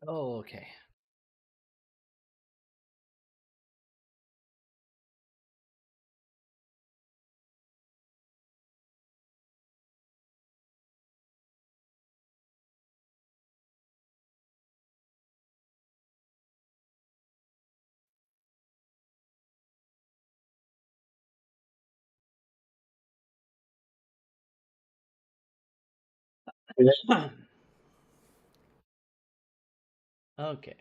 Oh, okay. Okay.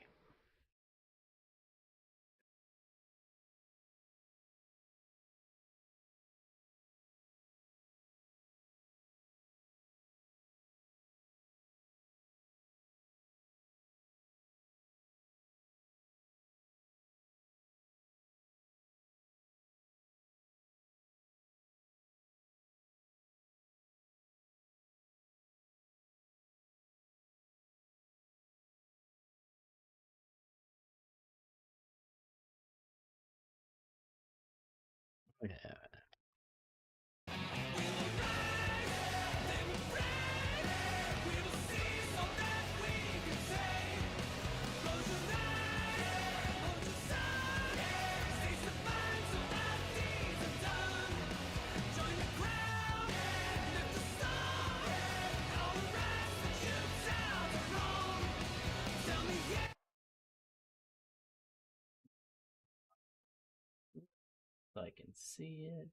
Yeah. So I can see it.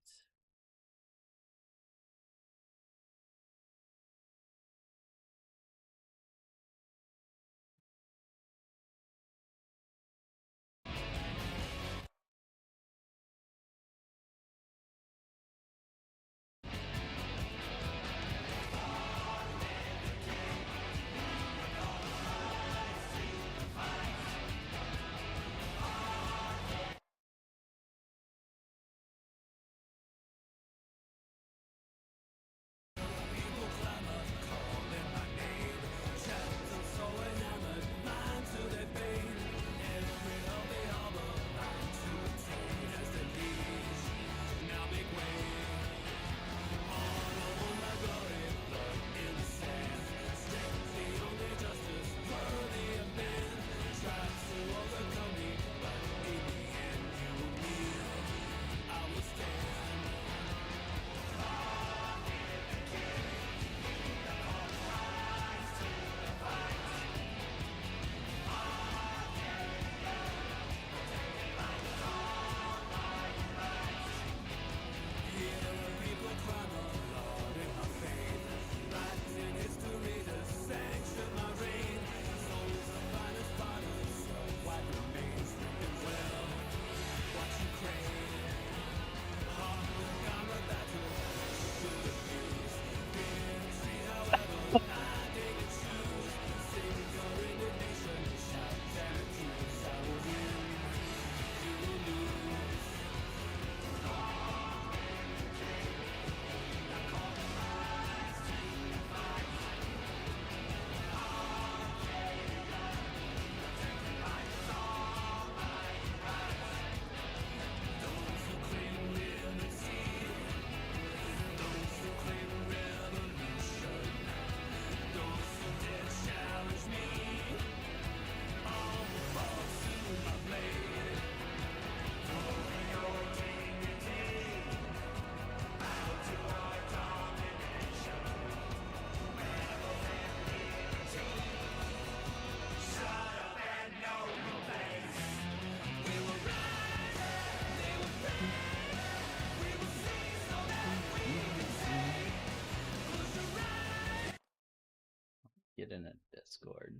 Get in a Discord.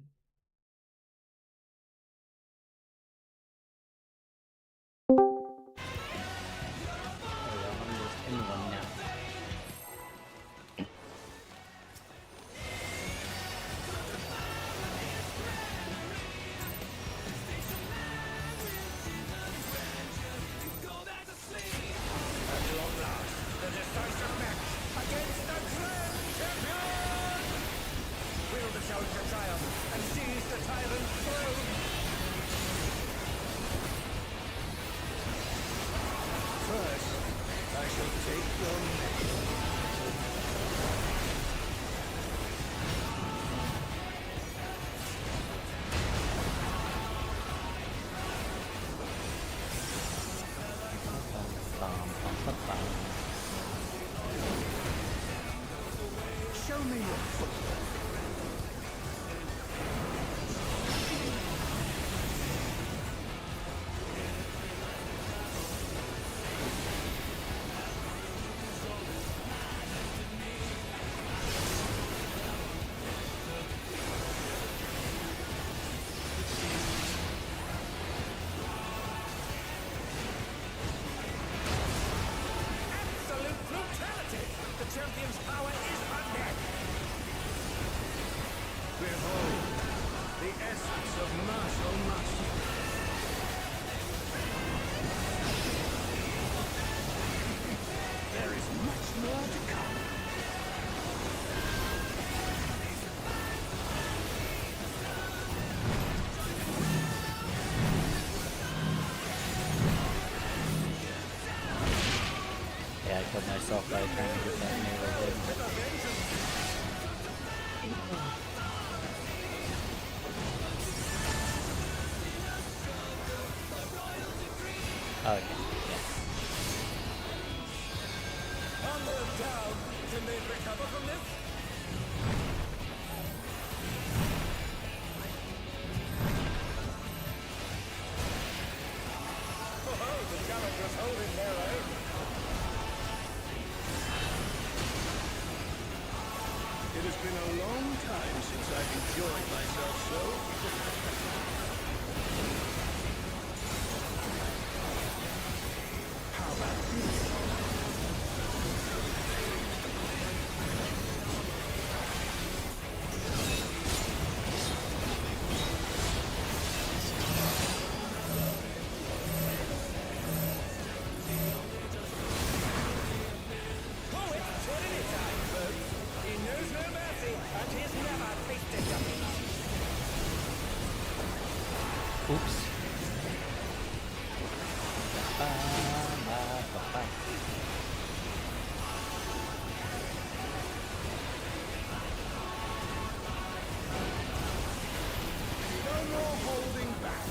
There we go. I'm just in one now. martial master. There is much more to come. Yeah, I killed myself by trying to get that naval hit. Okay, yeah. Onward down. Can they recover from this? Oh, the challengers holding their own. It has been a long time since I've enjoyed myself so. How about this? Oops. Ba-ba-ba-ba. No more holding back.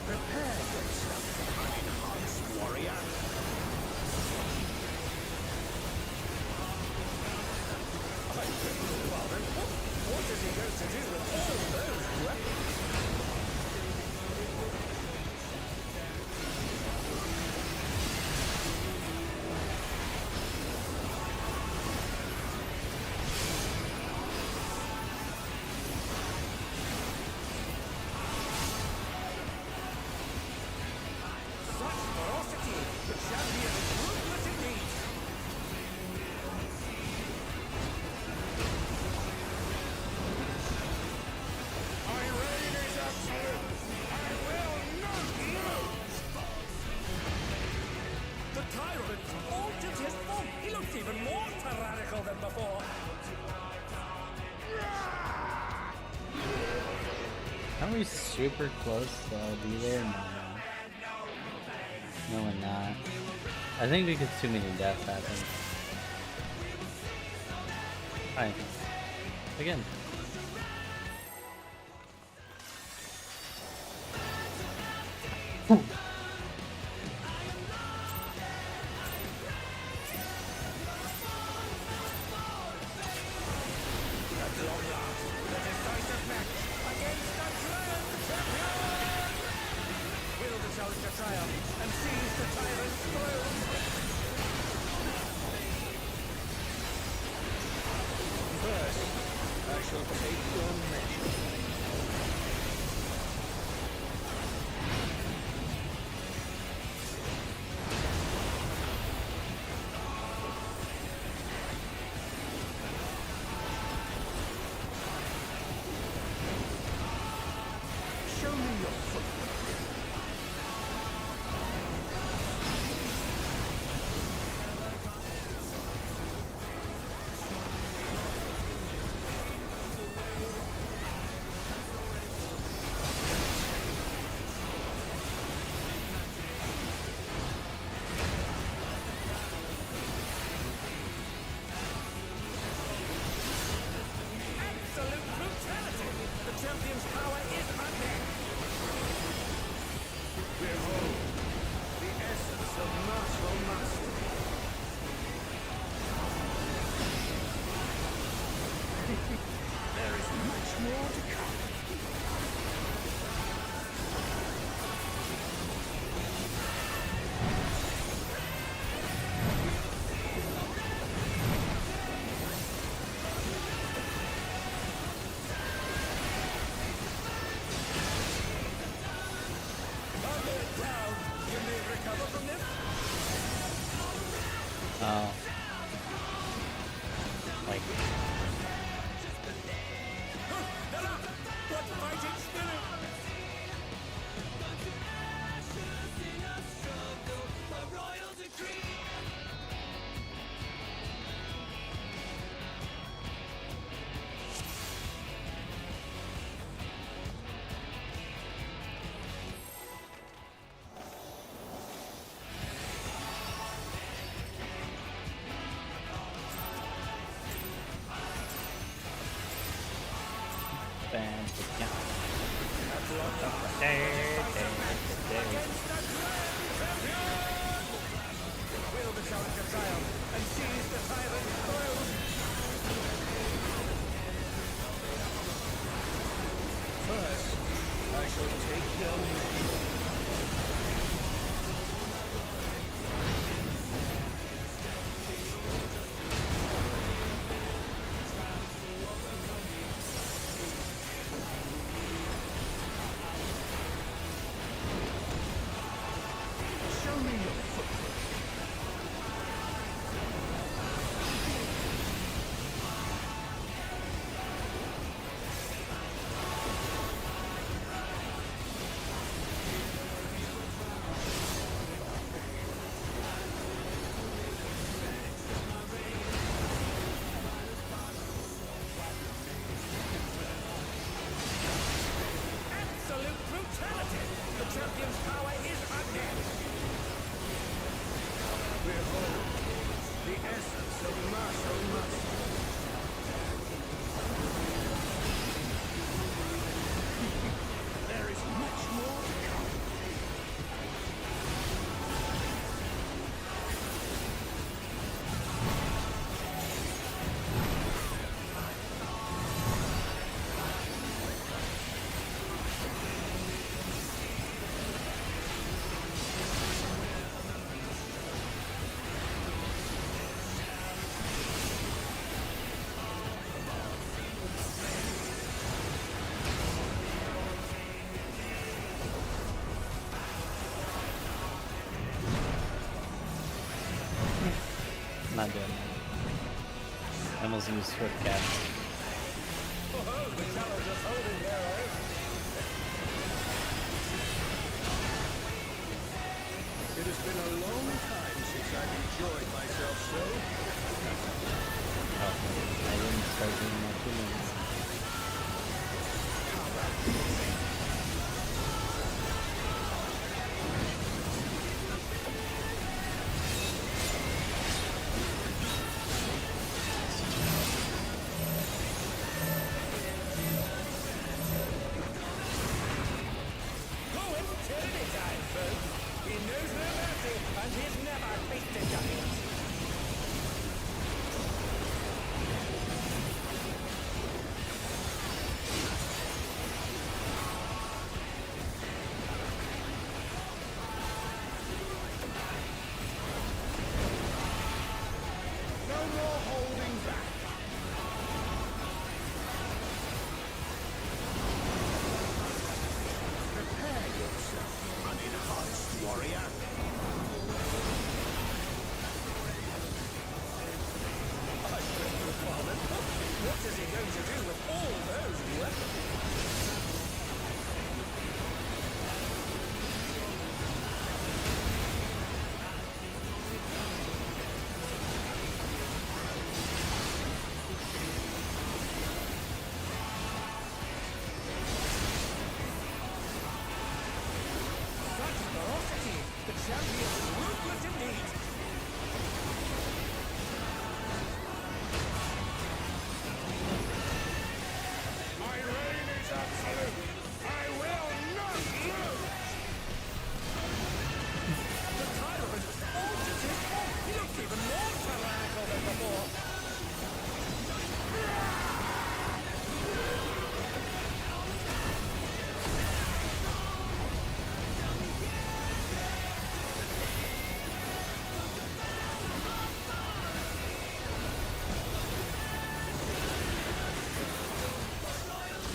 Prepare yourself, unenhanced warrior. What is he going to do with all those weapons? Such ferocity! The champion is ruthless indeed! My reign is absolute! I will not lose! The tyrant altered his form! He looks even more tyrannical than before! Aren't we super close to be there? No, we're not. I think because too many deaths happened. Alright. Again. At long last, the decisive match against the Triumph Champion! Will the challenger triumph and seize the tyrant's throne? First, I shall take your measure. Show me your footwork. Absolute brutality! The champion's power is unmatched! Behold, the essence of martial mastery. There is much more to come. Onward down! You may recover from this? Oh. Like, They're up! What fighting spirit! bam, Wield the challenge of triumph and seize the tyrant's spoils! First, I shall take your name. Show me your footprint. Absolute brutality! The champion's power is unmatched! Behold, the essence of martial muscle. There is much more to come. not doing that. I almost used swift cast. Oh, the challengers holding their own. It has been a long time since I've enjoyed myself so. Oh, I didn't start doing my 2 minutes. Going tyranny time, folks. He knows no mercy, and he's never tasted justice. No more holding back. Prepare yourself, unenhanced warrior. I beg your pardon. What is he going to do with all those weapons? Such ferocity! The champion is ruthless indeed! My reign is absolute! I will not lose! The tyrant altered his form! He looks even more tyrannical than before!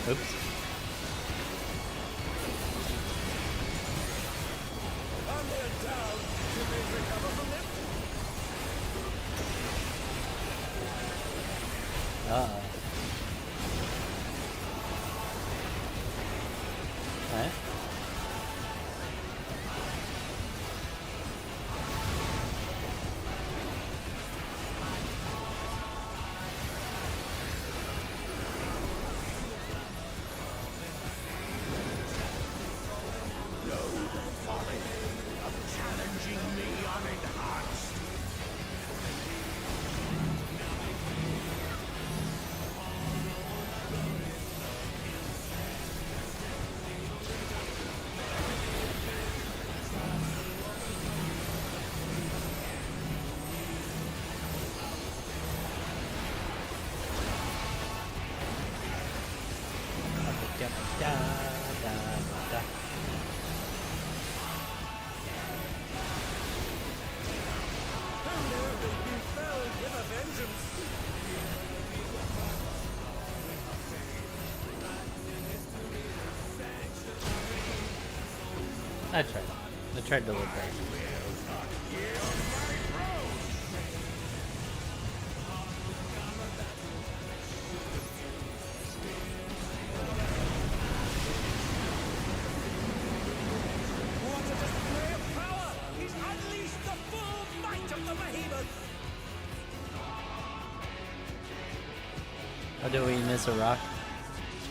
Oops. I'm going down! You may recover from this? Uh-oh. Alright. Challenging me unenhanced. I tried. I tried to look right. What a display of power! He's unleashed the full might of the behemoth! How do we miss a rock?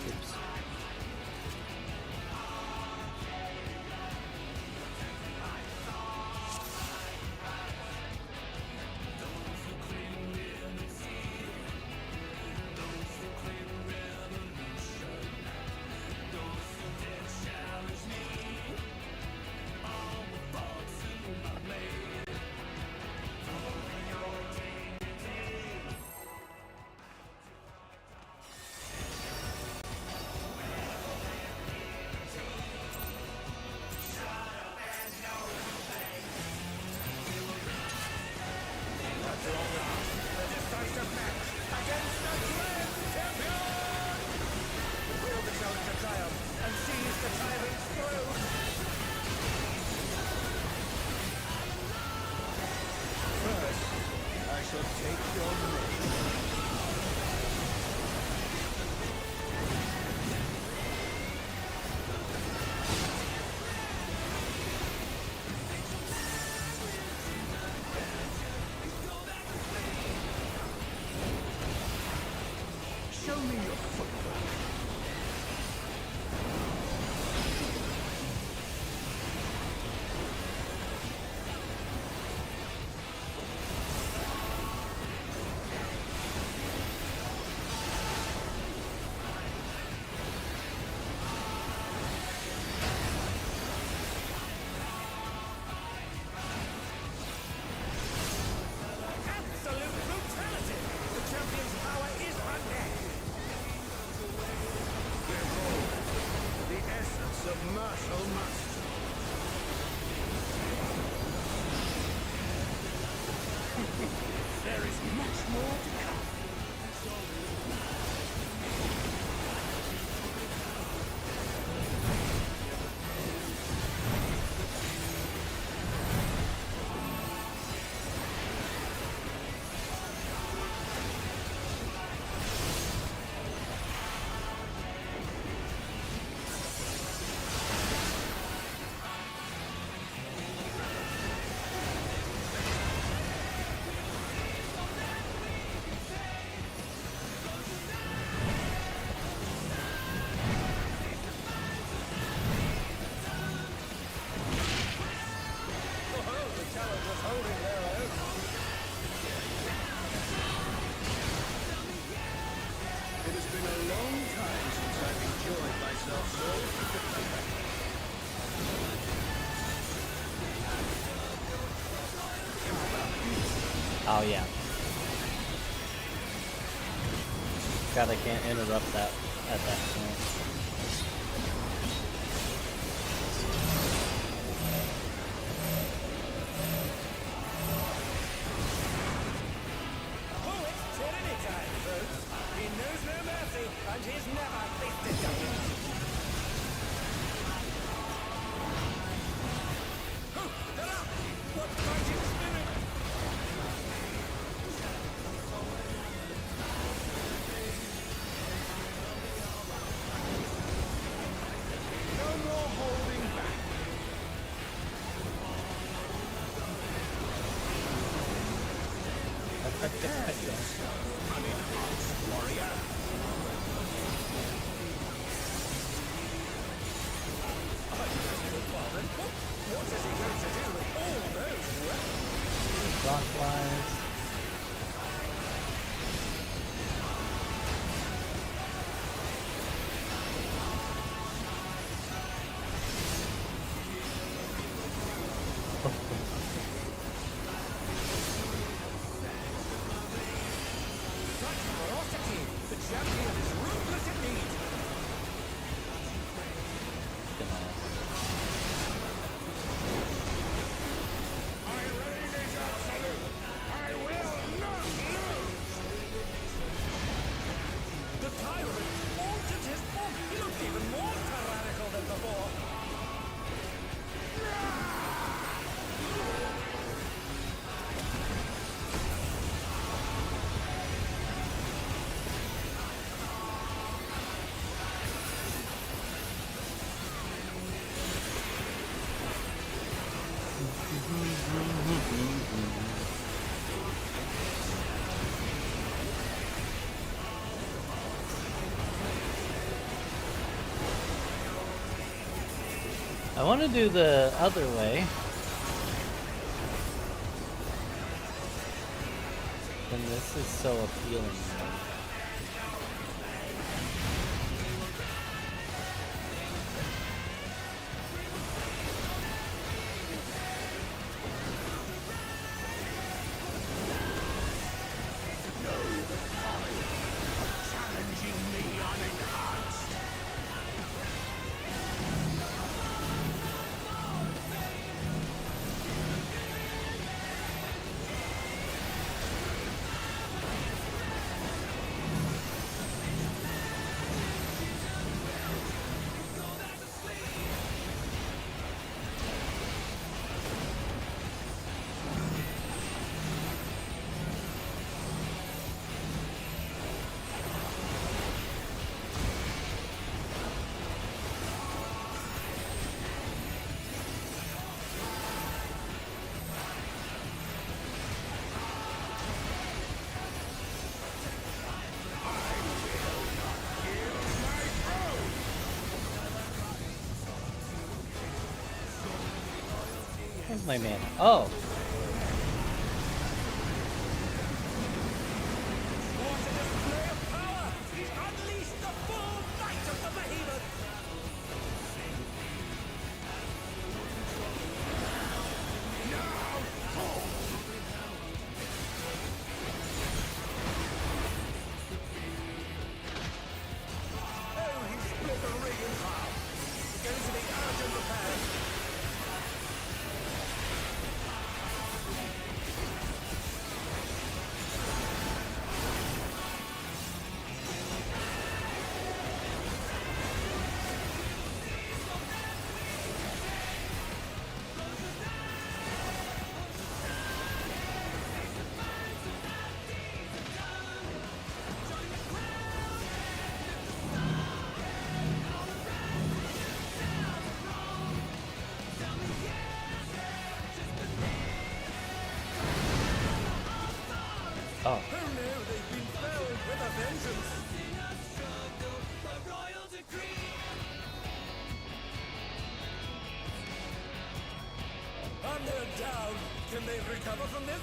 Oops. Show me your footwork. Absolute brutality! The champion's power is unmatched! Behold, the essence of martial mastery. There is much more to come. It has been a long time since I've enjoyed myself so. Oh yeah. God, I can't interrupt that at that point. Oh, it's tyranny time, folks. He knows no mercy, and he's never tasted justice. Oh, they're up! What fighting spirit! What is he going to do with all those weapons? Clockwise. Such ferocity! The champion is ruthless indeed! My reign is absolute! I will not lose! The tyrant altered his form! He looks even more tyrannical than before! I want to do the other way. And this is so appealing. Challenging me unenhanced! Where's my mana? Oh! What a display of power! He's unleashed the full might of the behemoth! Oh, he split the ring in half! Going to be urgent repairs! Oh. Who knew they'd been filled with a vengeance? And they're down. Can they recover from this?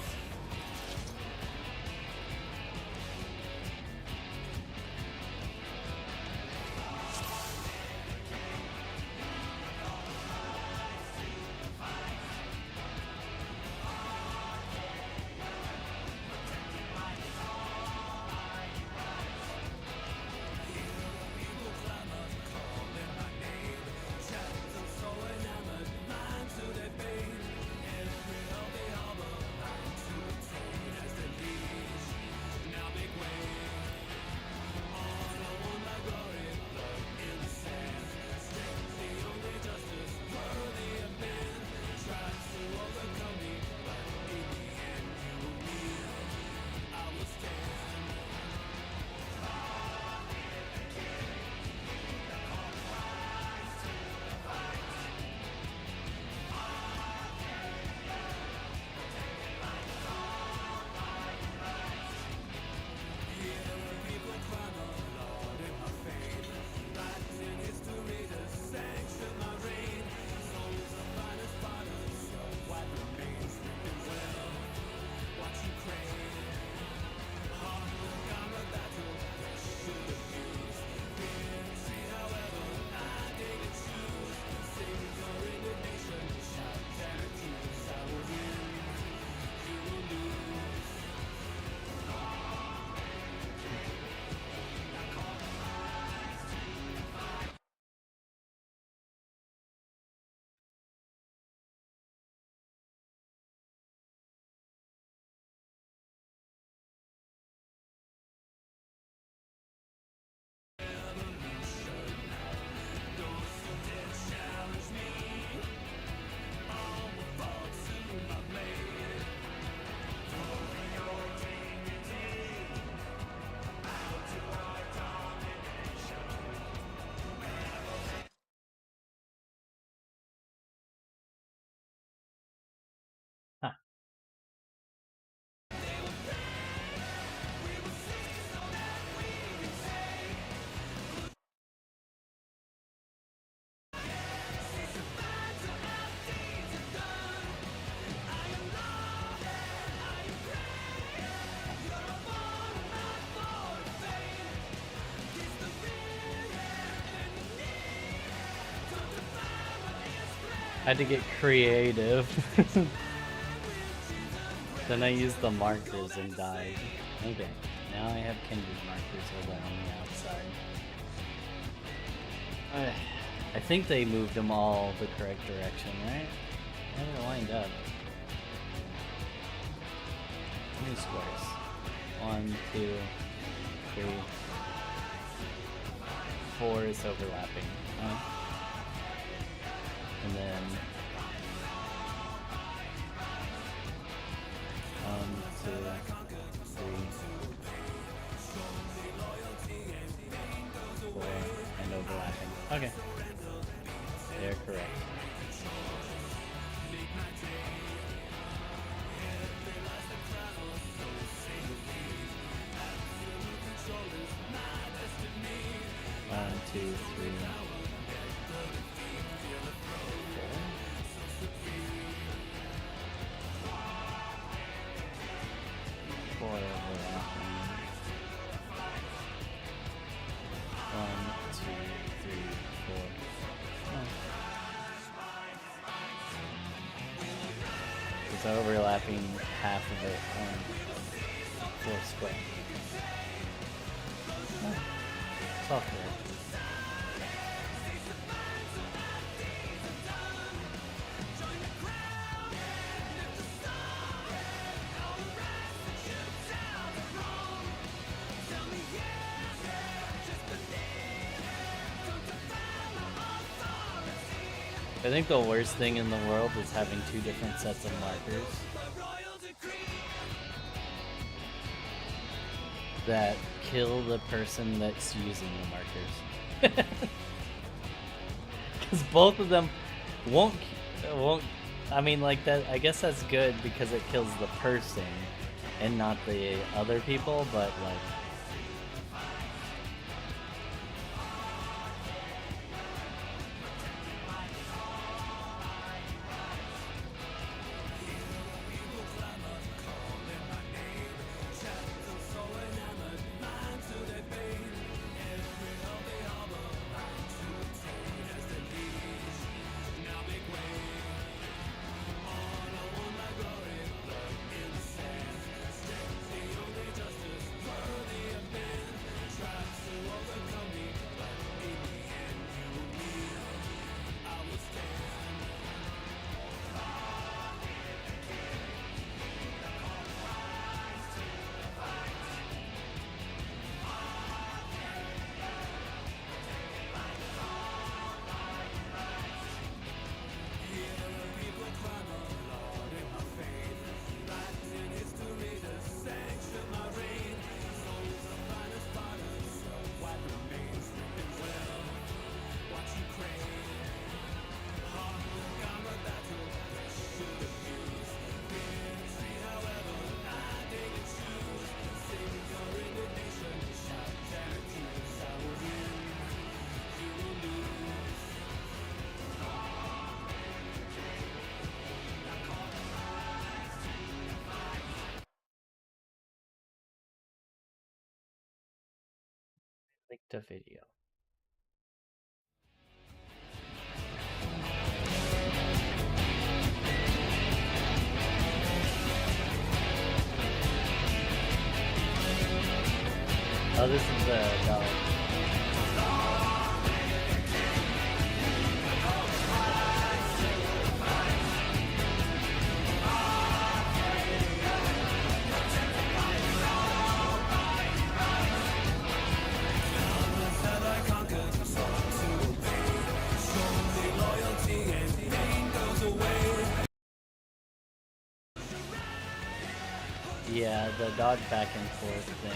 I had to get creative. Then I used the markers and died. Okay, now I have kindred markers over on the outside. I think they moved them all the correct direction, right? How did it wind up? How many squares? 1, 2, 3, 4 is overlapping. And then 1, 2, 3, 4, and overlapping. Okay. They're correct. One, two, three, four overlapping. 1, 2, 3, 4. It's overlapping half of it on 4 square. It's all correct. I think the worst thing in the world is having 2 different sets of markers that kill the person that's using the markers. Because both of them won't, I mean, like that, I guess that's good because it kills the person and not the other people, but like, like the video. Oh, this is the dog. Yeah, the dodge back and forth thing.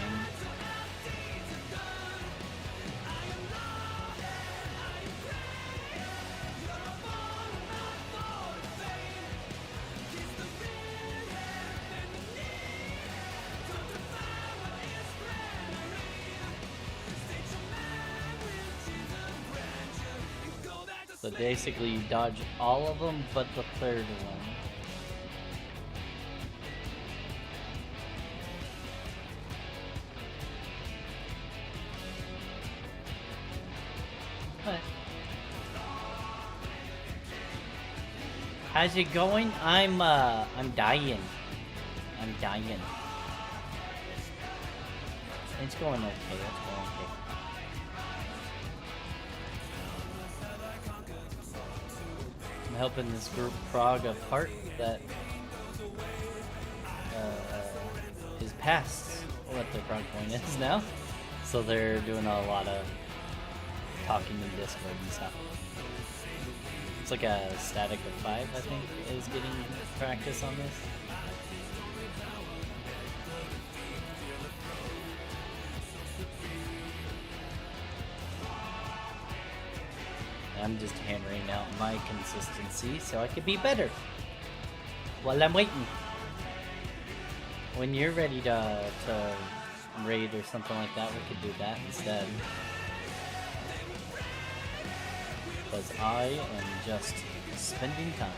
So basically you dodge all of them but the third one. How's it going? I'm dying. I'm dying. It's going okay. It's going okay. I'm helping this group prog apart that is past what their prog point is now. So they're doing a lot of talking in Discord and stuff. It's like a static of 5, I think, is getting practice on this. I'm just hammering out my consistency so I can be better while I'm waiting. When you're ready to raid or something like that, we could do that instead. Because I am just spending time.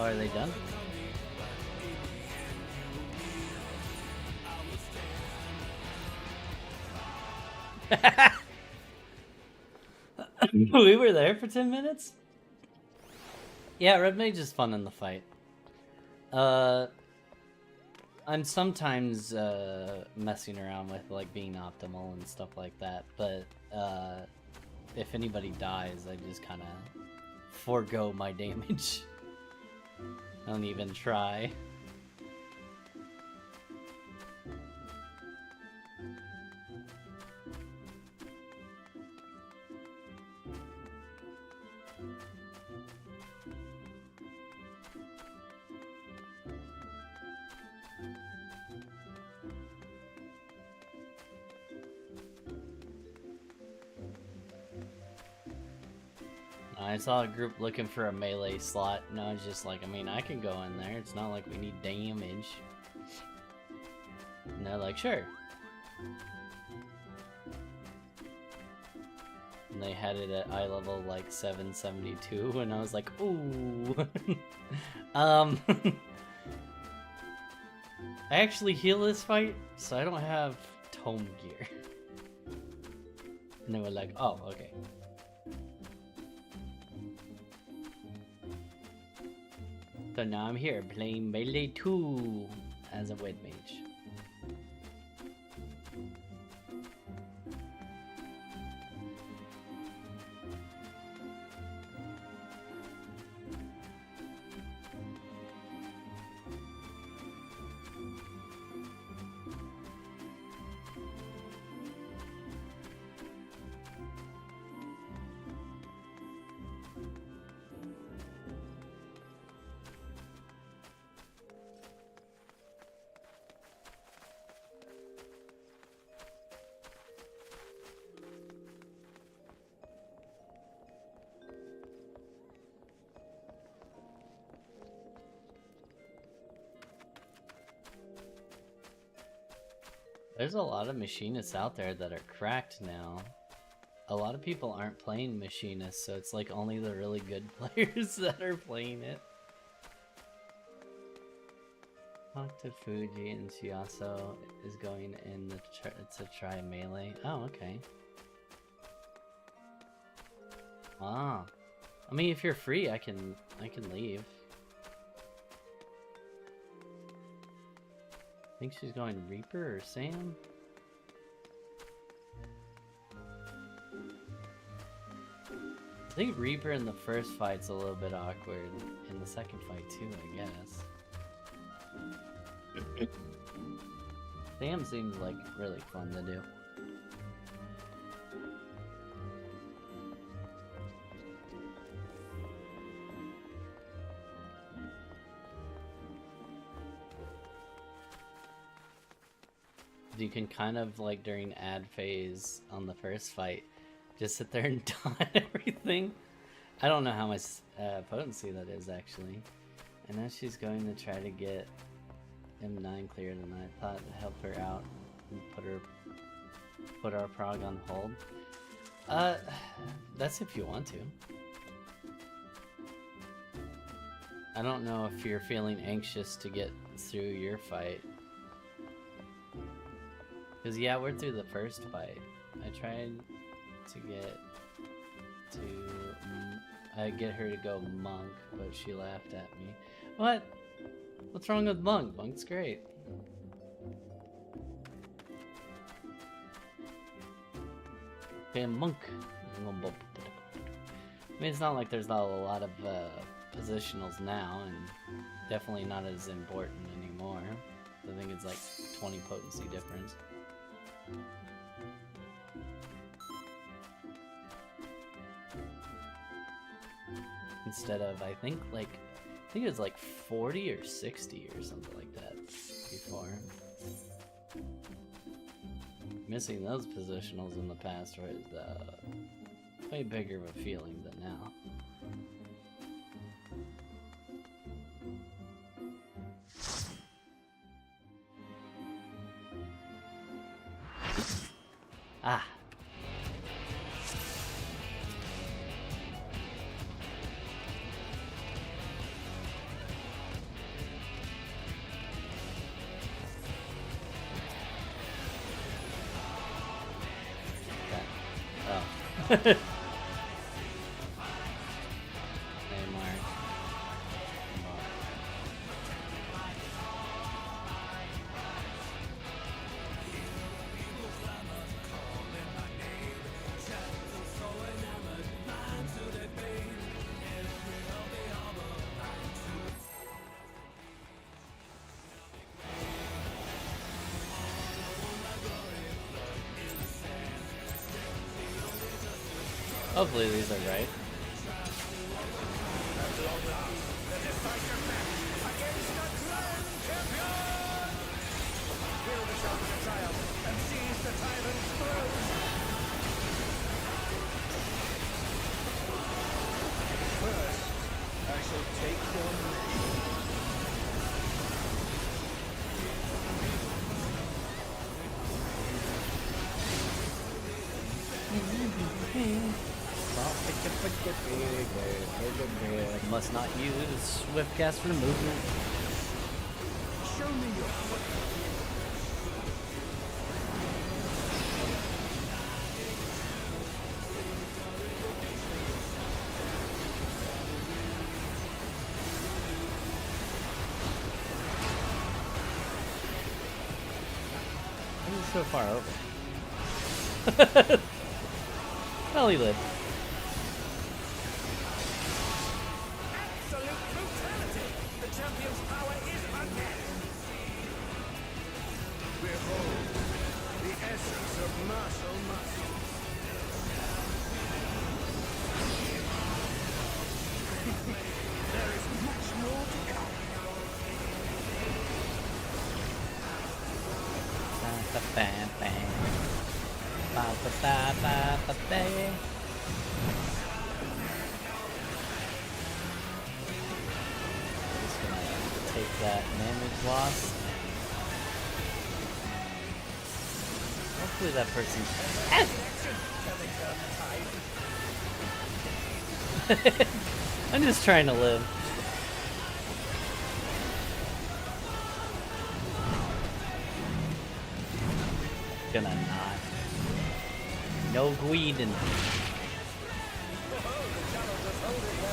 Oh, are they done? We were there for 10 minutes? Yeah, Red Mage is fun in the fight. I'm sometimes messing around with like being optimal and stuff like that, but if anybody dies, I just kind of forego my damage. I don't even try. I saw a group looking for a melee slot, and I was just like, I mean, I can go in there. It's not like we need damage. And they're like, sure. And they had it at eye level like 772, and I was like, ooh. I actually heal this fight, so I don't have tome gear. And they were like, oh, okay. So now I'm here playing Melee 2 as a Wed Mage. There's a lot of machinists out there that are cracked now. A lot of people aren't playing machinists, so it's like only the really good players that are playing it. Talk to Fuji, and she also is going in to try melee. Oh, okay. Ah. I mean, if you're free, I can leave. I think she's going Reaper or Sam. I think Reaper in the first fight's a little bit awkward. In the second fight too, I guess. Sam seems like really fun to do. You can kind of, like, during ad phase on the first fight, just sit there and dot everything. I don't know how much potency that is, actually. And now she's going to try to get M9 cleared, and I thought to help her out and put our prog on hold. That's if you want to. I don't know if you're feeling anxious to get through your fight. Because, yeah, we're through the first fight. I tried to get her to go monk, but she laughed at me. What? What's wrong with monk? Monk's great. Okay, monk. I mean, it's not like there's not a lot of positionals now, and definitely not as important anymore. I think it's like 20 potency difference. Instead of, I think it was like 40 or 60 or something like that before. Missing those positionals in the past was way bigger of a feeling than now. Ah. Oh. Hey, Mark. Hopefully these are right. Must not use swift cast for movement. Show me your foot. This is so far over. Well, he lived. Absolute brutality! The champion's power is unmatched! Behold, the essence of martial muscle. There is much more to come. Just gonna take that damage loss. Hopefully that person. I'm just trying to live. Gonna not. No Guiden. The challenge is holding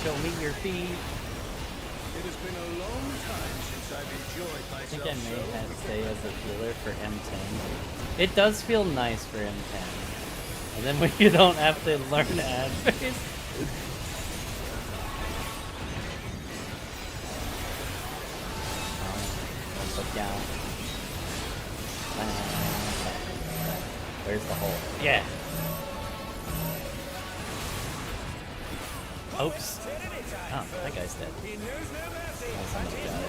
show me your feet. It has been a long time since I've enjoyed I myself. think I may so. have stay as a healer for M10. It does feel nice for M10. And then when you don't have to learn ad phase. Look down. Where's the hole? Yeah. Oops. Oh, that guy's dead. Oh, somebody got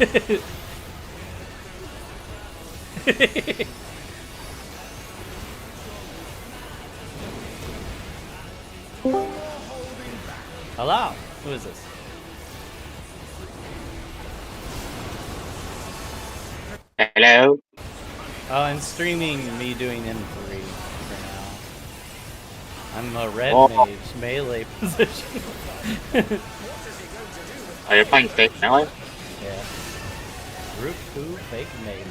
it. Hello? Who is this? Hello? Oh, I'm streaming me doing M3 for now. I'm a red mage, melee position. Are you playing fake melee? Yeah. Group 2 fake melee.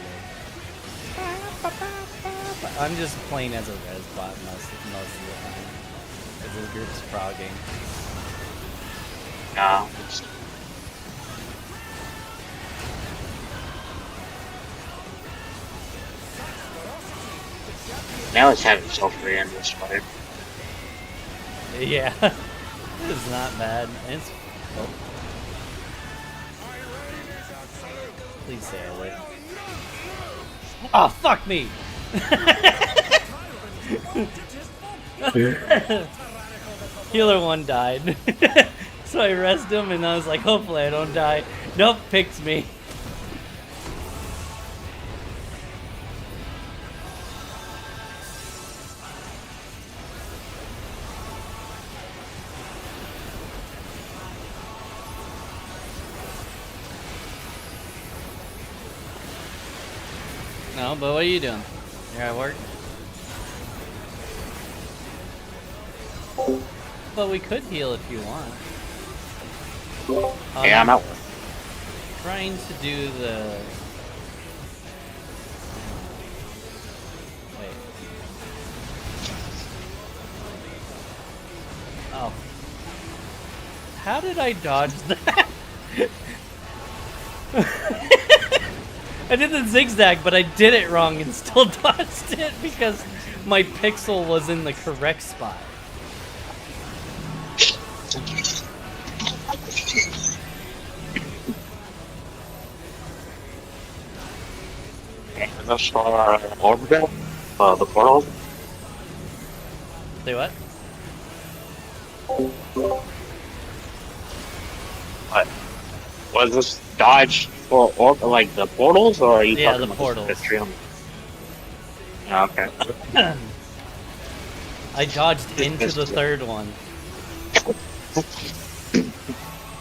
I'm just playing as a res bot most of the time. Because the group's frogging. No. Now it's having self-free in this fight. Yeah. It's not bad. It's... Oh. Please say I live. Oh, fuck me! Healer 1 died. So I rested him and I was like, hopefully I don't die. Nope, picked me. No, but what are you doing? You're at work? But we could heal if you want. Yeah, I'm at work. Trying to do the... Wait. Oh. How did I dodge that? I did the zigzag, but I did it wrong and still dodged it because my pixel was in the correct spot. Is this for Orbital? The portal? Say what? What? Was this dodge for like the portals, or are you Yeah, talking the about portals. the stream? Okay. I dodged into the third one.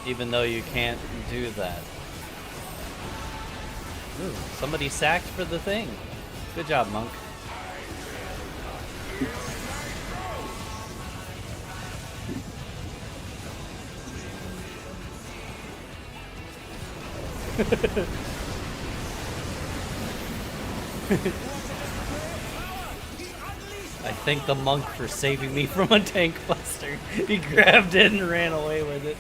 Even though you can't do that. Ooh, somebody sacked for the thing. Good job, Monk. I thank the monk for saving me from a tank buster. He grabbed it and ran away with it.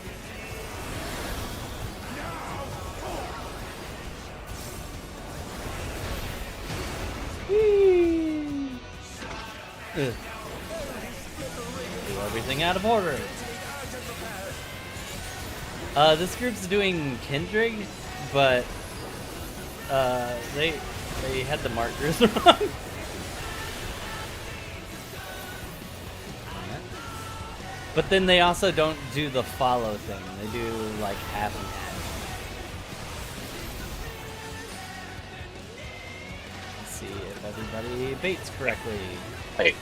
Ugh. Do everything out of order. This group's doing Kindred, but they had the markers wrong. But then they also don't do the follow thing. They do like half and half. Let's see if everybody baits correctly. Wait.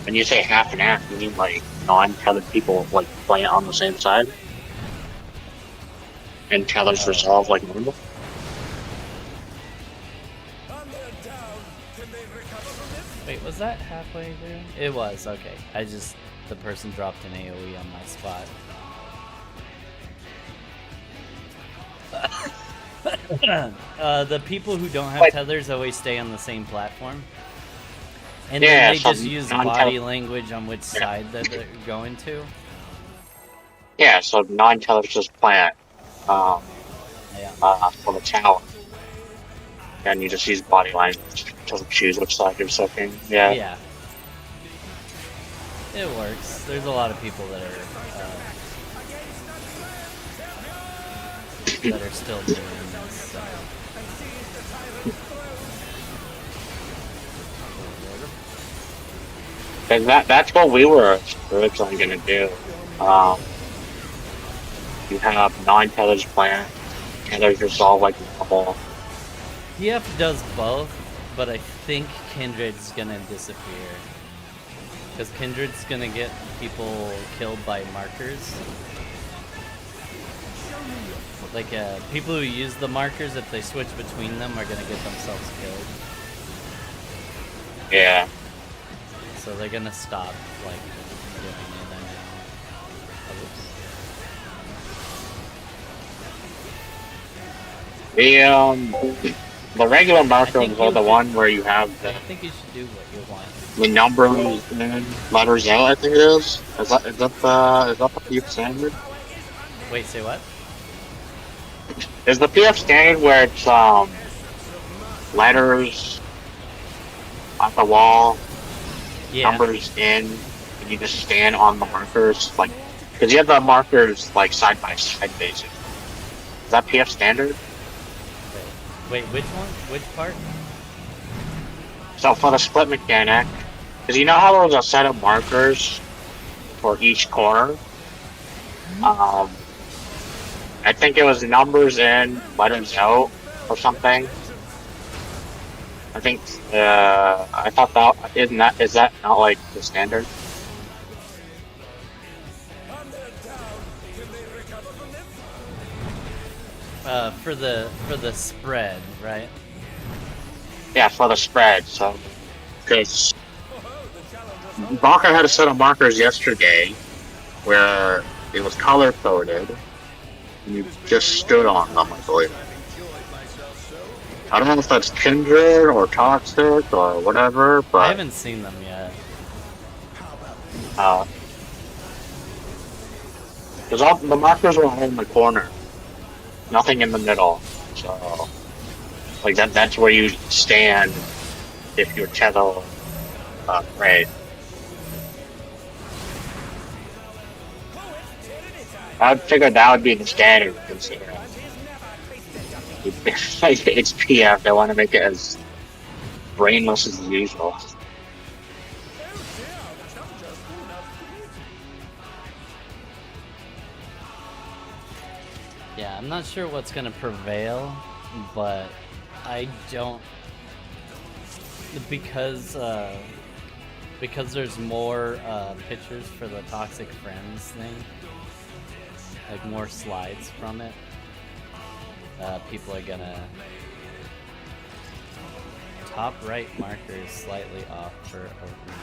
When you say half and half, you mean like non-tethered people like playing on the same side? And tethers resolve like normal? Wait, was that halfway through? It was, okay. The person dropped an AoE on my spot. The people who don't have tethers always stay on the same platform. And Yeah, then they so just use non-tether- body language on which side that they're going to. Yeah, so non-tethers just plant Yeah. for the tower. And you just use body language to choose which side you're sucking. Yeah. Yeah. It works. There's a lot of people that are still doing this. So. And that's what we were originally gonna do. You have non-tethers plant, tethers just all like normal. TF does both, but I think Kindred's gonna disappear. Because Kindred's gonna get people killed by markers. Like, people who use the markers, if they switch between them, are gonna get themselves killed. Yeah. So they're gonna stop, like, doing it, I know. The regular markers are the one where you have I think you should do what you want. the numbers in, letters out, I think it is. Is that the PF standard? Wait, say what? Is the PF standard where it's letters on the wall, Yeah. numbers in, and you just stand on the markers, like, because you have the markers like side by side, basically. Is that PF standard? Wait, which one? Which part? So for the split mechanic, because you know how there was a set of markers for each corner? I think it was numbers in, letters out, or something. I think, I thought that, is that not like the standard? For the spread, right? Yeah, for the spread, so, because Barker had a set of markers yesterday where it was color coded, and you just stood on them, I believe. I don't know if that's Kindred or Toxic or whatever, but I haven't seen them yet. Because all the markers are all in the corner, nothing in the middle. So, like that's where you stand if you're tether right. I figured that would be the standard. It's PF. They want to make it as brainless as usual. Yeah, I'm not sure what's gonna prevail, but I don't because there's more pictures for the Toxic Friends thing, like more slides from it. People are gonna top right marker is slightly off for open.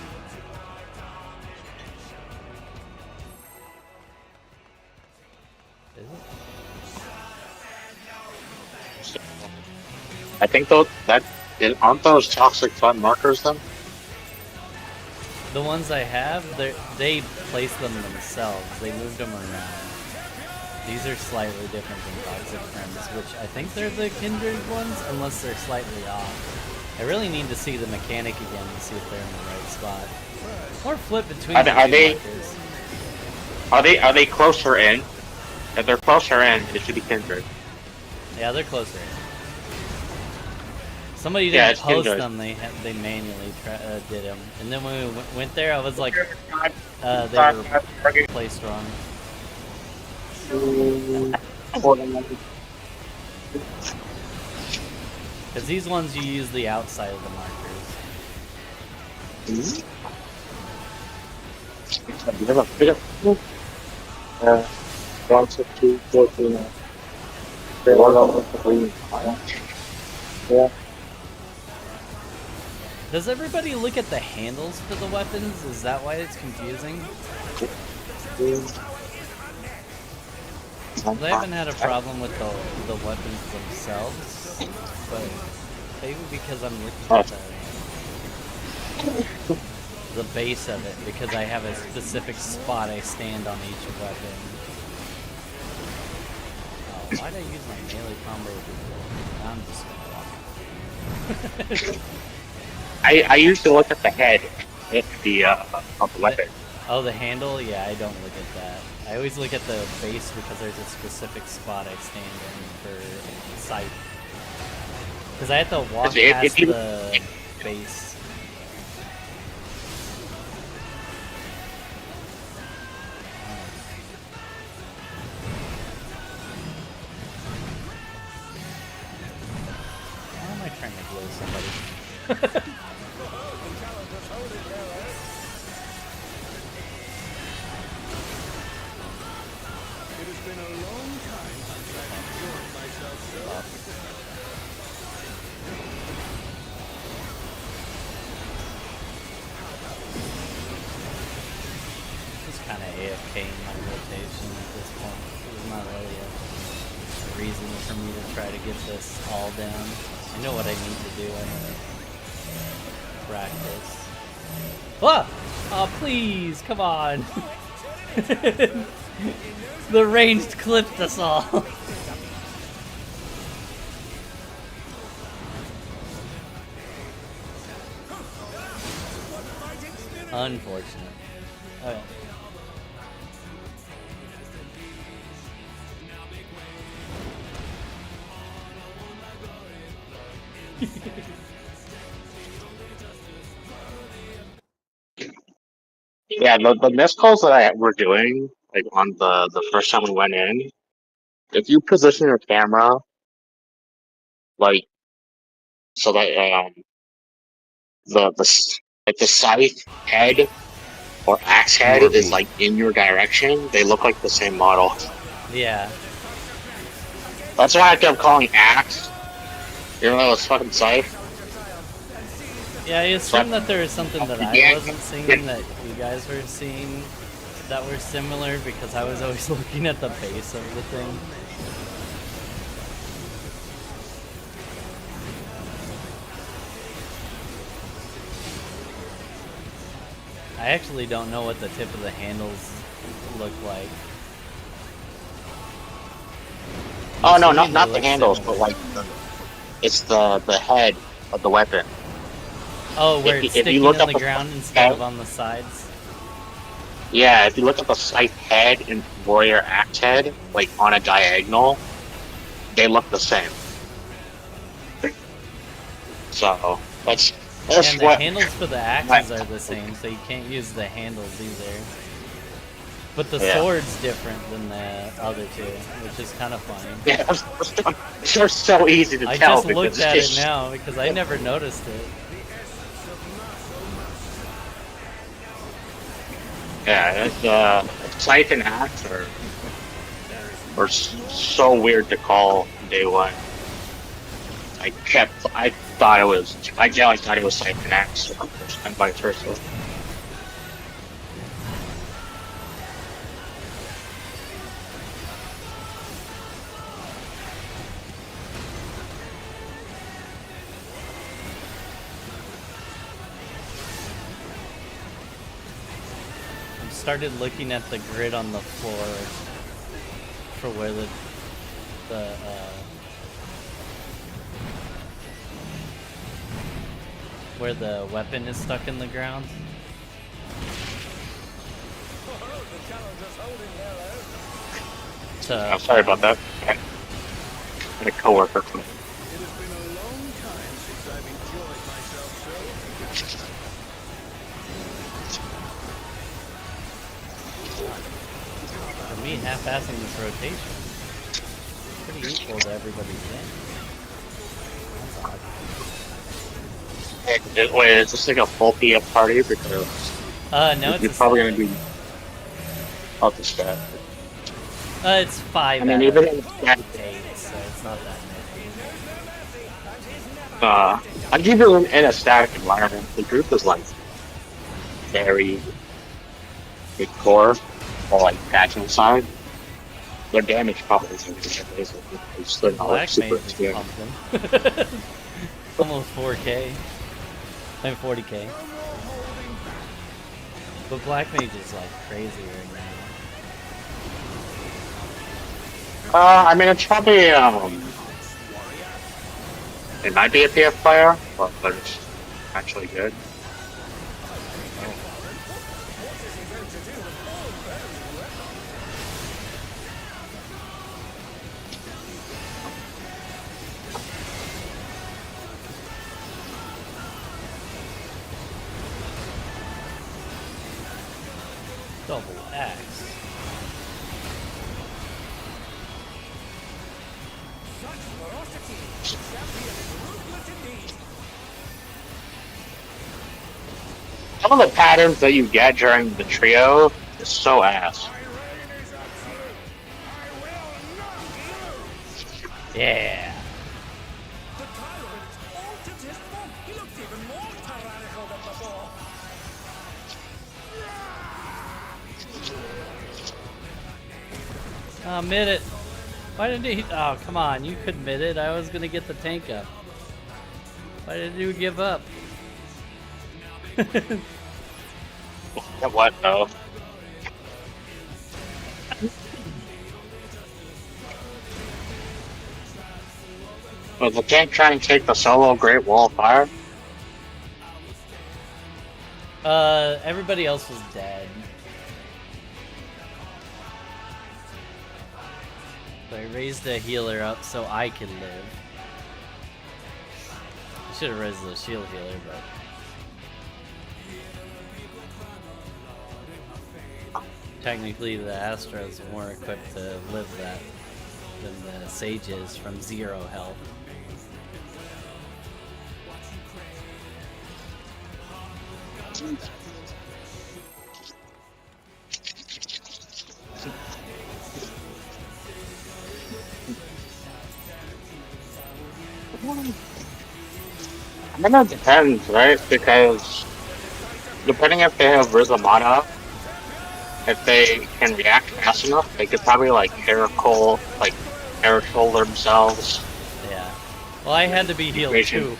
Is it? I think though aren't those Toxic Fun markers then? The ones I have, they place them themselves. They moved them around. These are slightly different than Toxic Friends, which I think they're the Kindred ones, unless they're slightly off. I really need to see the mechanic again to see if they're in the right spot. Or flip between the two markers. Are they closer in? If they're closer in, it should be Kindred. Yeah, they're closer in. Somebody didn't post Kindred. them, they manually did them. And then when we went there, I was like, they were placed wrong. Because these ones you use the outside of the markers. Does everybody look at the handles for the weapons? Is that why it's confusing? I haven't had a problem with the weapons themselves, but maybe because I'm looking at the base of it, because I have a specific spot I stand on each weapon. Oh, why'd I use my melee combo before? I'm just gonna walk. I used to look at the head of the weapon. Oh, the handle? Yeah, I don't look at that. I always look at the base because there's a specific spot I stand in for sight. Because I have to walk past the base. How am I trying to blow somebody? It has been a long time since I've enjoyed myself so. Just kind of AFK in my rotation at this point. There's not really a reason for me to try to get this all down. I know what I need to do. I need to practice. Ah! Oh, please! Come on! The ranged clipped us all! Unfortunate. Okay. Yeah, the missed calls that we're doing, like on the first time we went in, if you position your camera like so that like the scythe head or axe head is like in your direction, they look like the same model. Yeah. That's why I kept calling axe, even though it's fucking scythe. Yeah, I assume that there was something that I wasn't seeing that you guys were seeing that were similar, because I was always looking at the base of the thing. I actually don't know what the tip of the handles look like. Oh no, not the handles, but like it's the head of the weapon. Oh, where it's sticking on the ground instead of on the sides? Yeah, if you look at the scythe head and warrior axe head, like on a diagonal, they look the same. So that's and the what handles for the axes are the same, so you can't use the handles either. But the sword's different than the other two, which is kind of funny. Yeah, they're so easy to I tell. just looked at it now because I never noticed it. Yeah, scythe and axe are so weird to call day one. I generally thought it was scythe and axe, and vice versa. Started looking at the grid on the floor for where where the weapon is stuck in the ground. I'm sorry about that. I had a coworker. It has been a long time since I've enjoyed myself so. For me, half-assing this rotation, pretty equal to everybody's game. That's odd. Wait, is this like a full PF party? Because no, it's you're probably gonna be out the stat. It's 5 I mean, out even of in stat, 8, so it's not that many. I give you in a static environment. The group is like very big core or like patching side. Their damage probably isn't amazing. It's still not like Black super Mage is scary. pumping. Almost 4k. And 40k. But Black Mage is like crazy right now. I mean, it's probably it might be a PF player, but it's actually good. Double axe. Such ferocity! The champion is ruthless indeed! Some of the patterns that you get during the trio is so ass. My reign is absolute! I will not lose! Yeah. The tyrant altered his form! He looks even more tyrannical than before! Oh, mid it. Why didn't he? Oh, come on. You could mid it. I was gonna get the tank up. Why did you give up? What though? Was the tank trying to take the solo Great Wall of Fire? Everybody else was dead. So I raised the healer up so I could live. I should have raised the shield healer, but technically the Astra's more equipped to live that than the Sage is from 0 health. I mean, it depends, right? Because depending if they have Rizamana, if they can react fast enough, they could probably like Heracol themselves. Yeah. Well, I had to be healed too.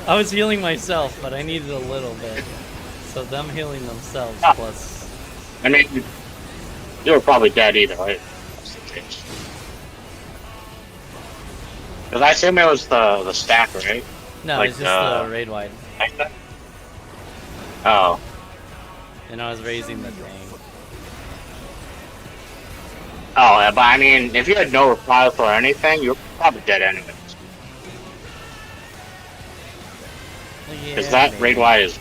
I was healing myself, but I needed a little bit. So them healing themselves plus. I mean, you were probably dead either way. That's the case. Because I assume it was the stack, right? No, like, it's just the raid wide. Oh. And I was raising the thing. Oh, yeah, but I mean, if you had no replies or anything, you're probably dead anyways. Because that raid wide is.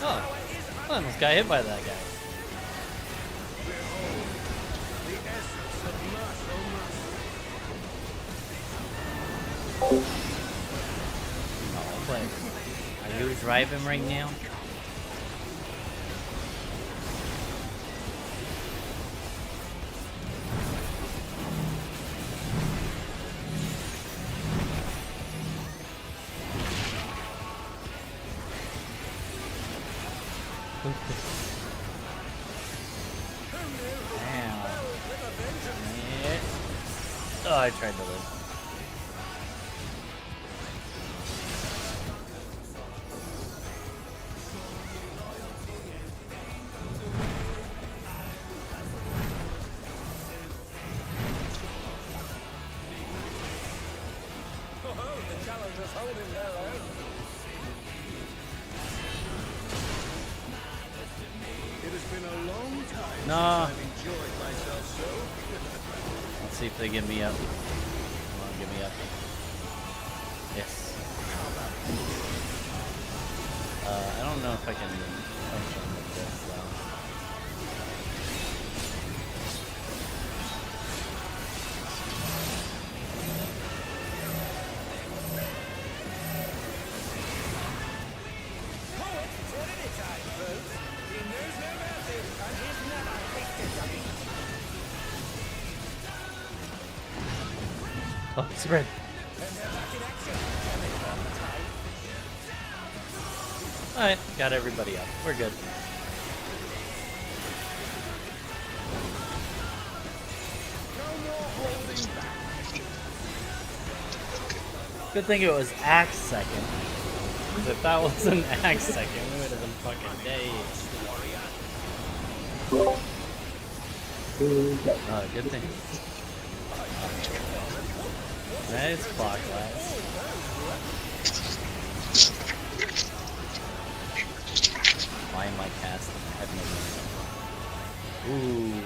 Oh, I almost got hit by that guy. Oh, but are you driving right now? Damn. Oh, I tried to live. The challenger's holding their own. It has been a long time No. since I've enjoyed myself so. Let's see if they get me up. Come on, get me up. Yes. I don't know if I can punch them with this though. Poet said it time, folks. He knows no mercy, and he's never tasted defeat. Oh, spread. Alright, got everybody up. We're good. Good thing it was Axe second. 'Cause if that wasn't Axe second, we would have been fucking dazed. Oh, good thing. Nice clockwise. Why am I casting? I have no idea. Ooh.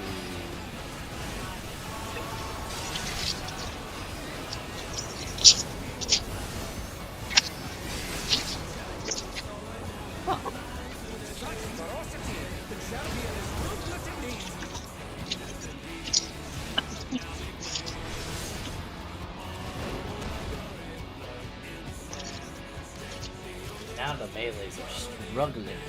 Now the melees are struggling.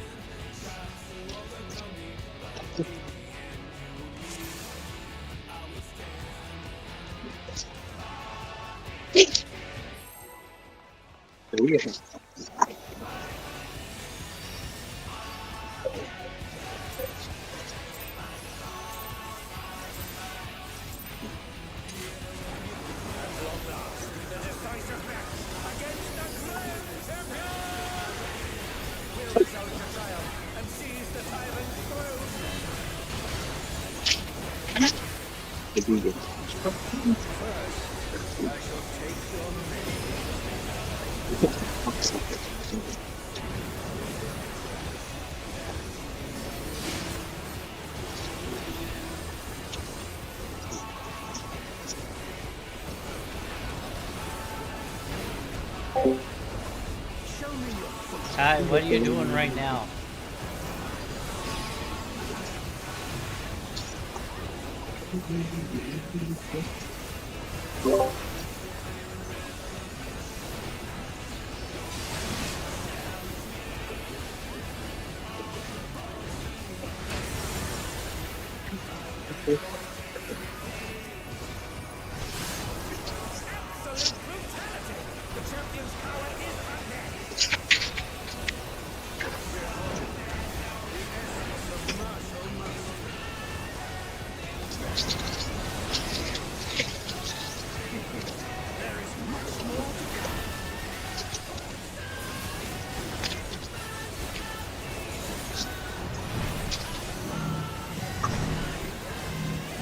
Hi, what are you doing right now?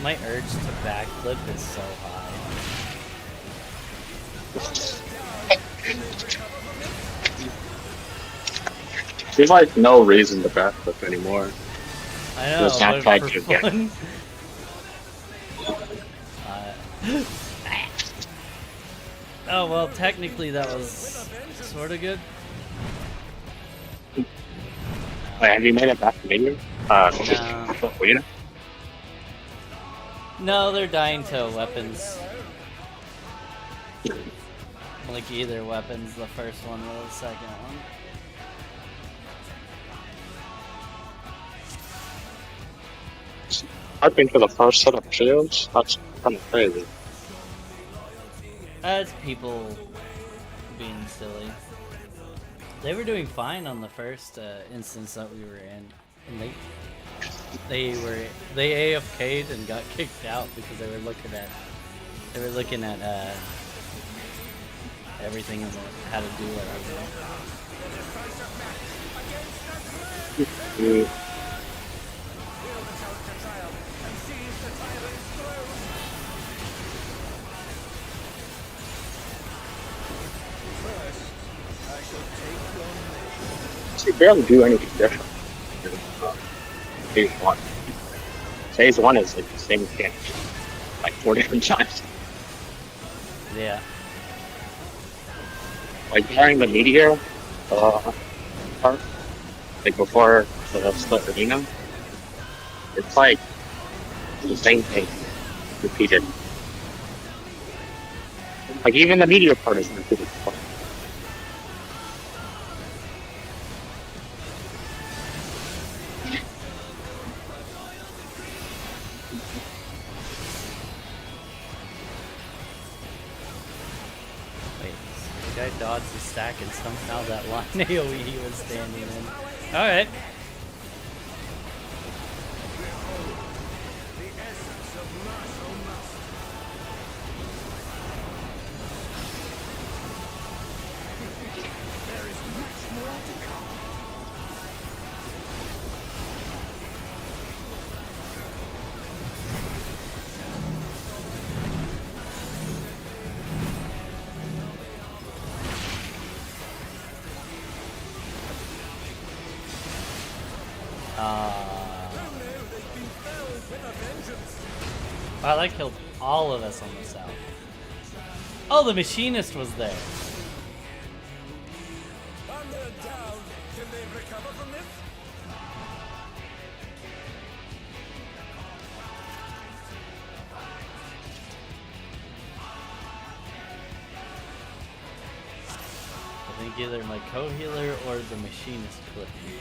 My urge to backflip is so high. There's like no reason to backflip anymore. I know, Just not but try for to fun. Oh well, technically that was sort of good. Wait, have you made it back to media? No. No, they're dying to weapons. Like either weapons, the first one or the second one. I think for the first set of shields, that's kind of crazy. That's people being silly. They were doing fine on the first instance that we were in, and they AFK'd and got kicked out because they were looking at everything and how to do everything. You barely do anything different. Phase 1. Phase 1 is like the same thing, like 4 different times. Yeah. Like during the meteor part, like before the split arena, it's like the same thing repeated. Like even the meteor part is repeated. dodged the stack and somehow that line AoE he was standing in. Alright. Wow, that killed all of us on the south. Oh, the machinist was there. Thunder down. Can they recover from this? I think either my co-healer or the machinist clipped me.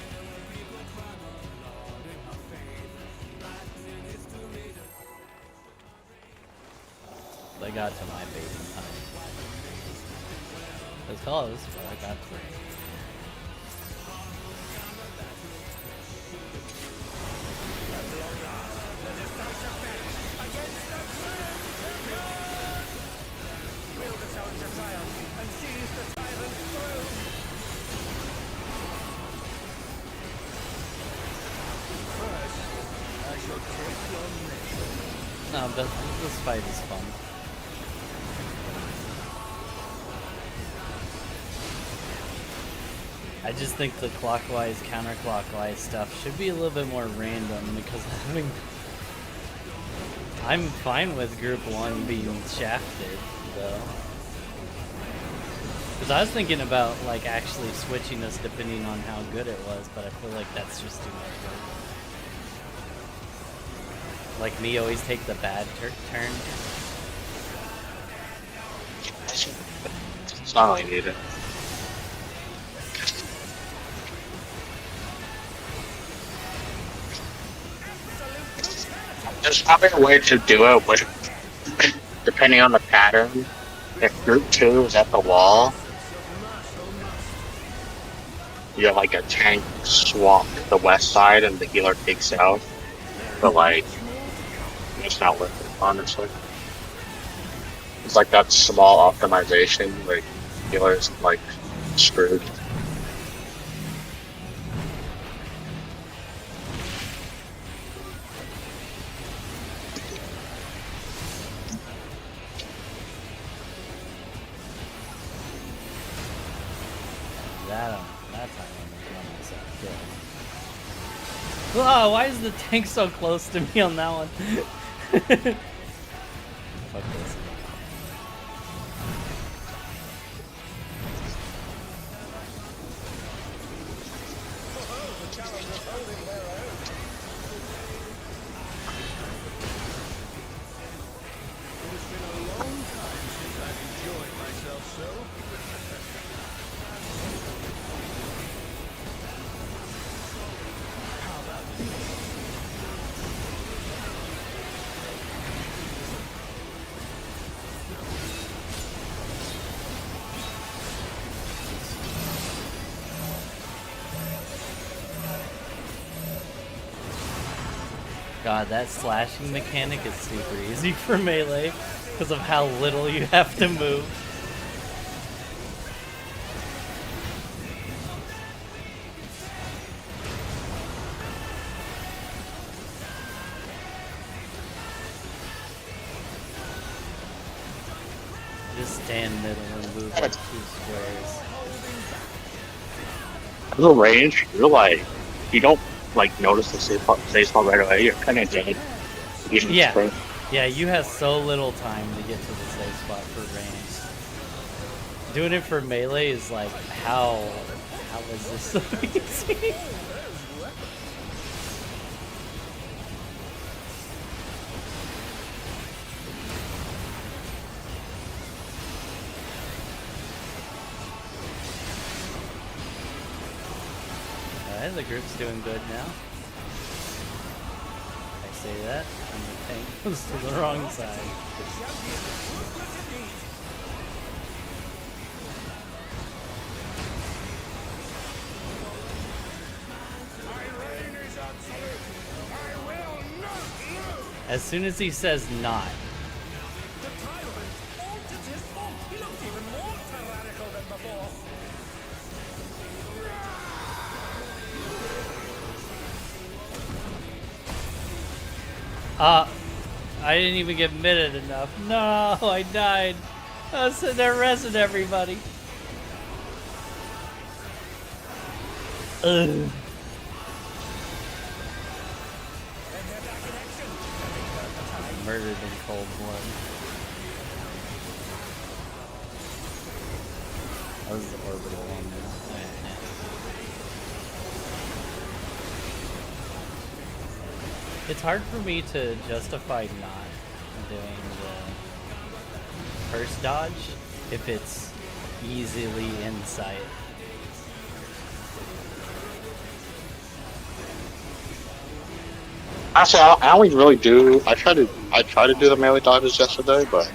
I got to my base in time. It was close, but I got to it. No, but this fight is fun. I just think the clockwise, counterclockwise stuff should be a little bit more random because I'm fine with group 1 being shafted though. Because I was thinking about like actually switching us depending on how good it was, but I feel like that's just too much work. Like me always take the bad turn. It's not really needed. There's probably a way to do it with, depending on the pattern. If group 2 is at the wall, you have like a tank swap the west side and the healer takes south. But like, it's not worth it, honestly. It's like that small optimization, like healer's like screwed. That time I'm myself killed. Oh, why is the tank so close to me on that one? Fuck this. God, that slashing mechanic is super easy for melee because of how little you have to move. Just stand middle and move like 2 squares. The range, you're like, you don't like notice the safe spot right away. You're kind of dead. Yeah, yeah. You have so little time to get to the safe spot for range. Doing it for melee is like, how is this so easy? The group's doing good now. I say that, and the tank goes to the wrong side. As soon as he says not. The tyrant! All it's his fault! He looked even more tyrannical than before! I didn't even get minute enough. No, I died. I was sitting there resting everybody. Ugh. And they're back in action! Murdered in cold blood. That was the orbital one. It's hard for me to justify not doing the first dodge if it's easily in sight. Actually, I always really do. I tried to do the melee dodges yesterday, but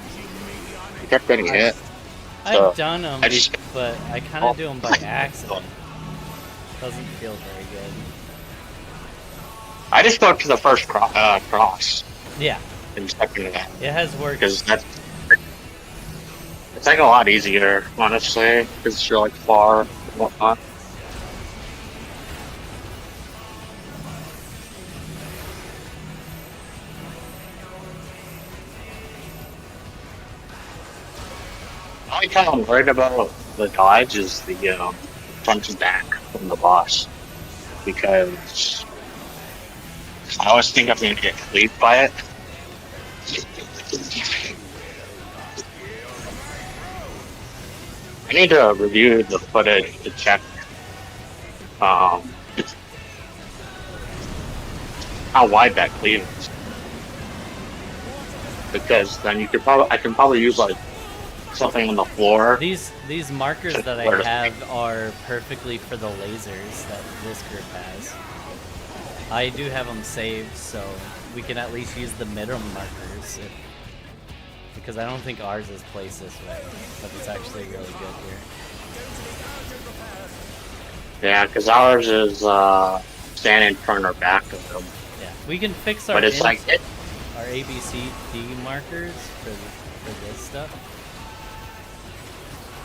I kept getting hit. So I've done them, but I kind of do them by accident. Doesn't feel very good. I just go to the first cross Yeah, and step into that it has worked. because it's like a lot easier, honestly, because you're like far and whatnot. The only time I'm worried about the dodge is the front and back from the boss, because I always think I'm gonna get cleaved by it. I need to review the footage to check how wide that cleave is, because then I can probably use like something on the floor. These markers that I have are perfectly for the lasers that this group has. I do have them saved, so we can at least use the middle markers because I don't think ours is placed this way, but it's actually really good here. Yeah, because ours is stand in front or back of them. Yeah, we can fix our But it's like our ABCD markers for this stuff.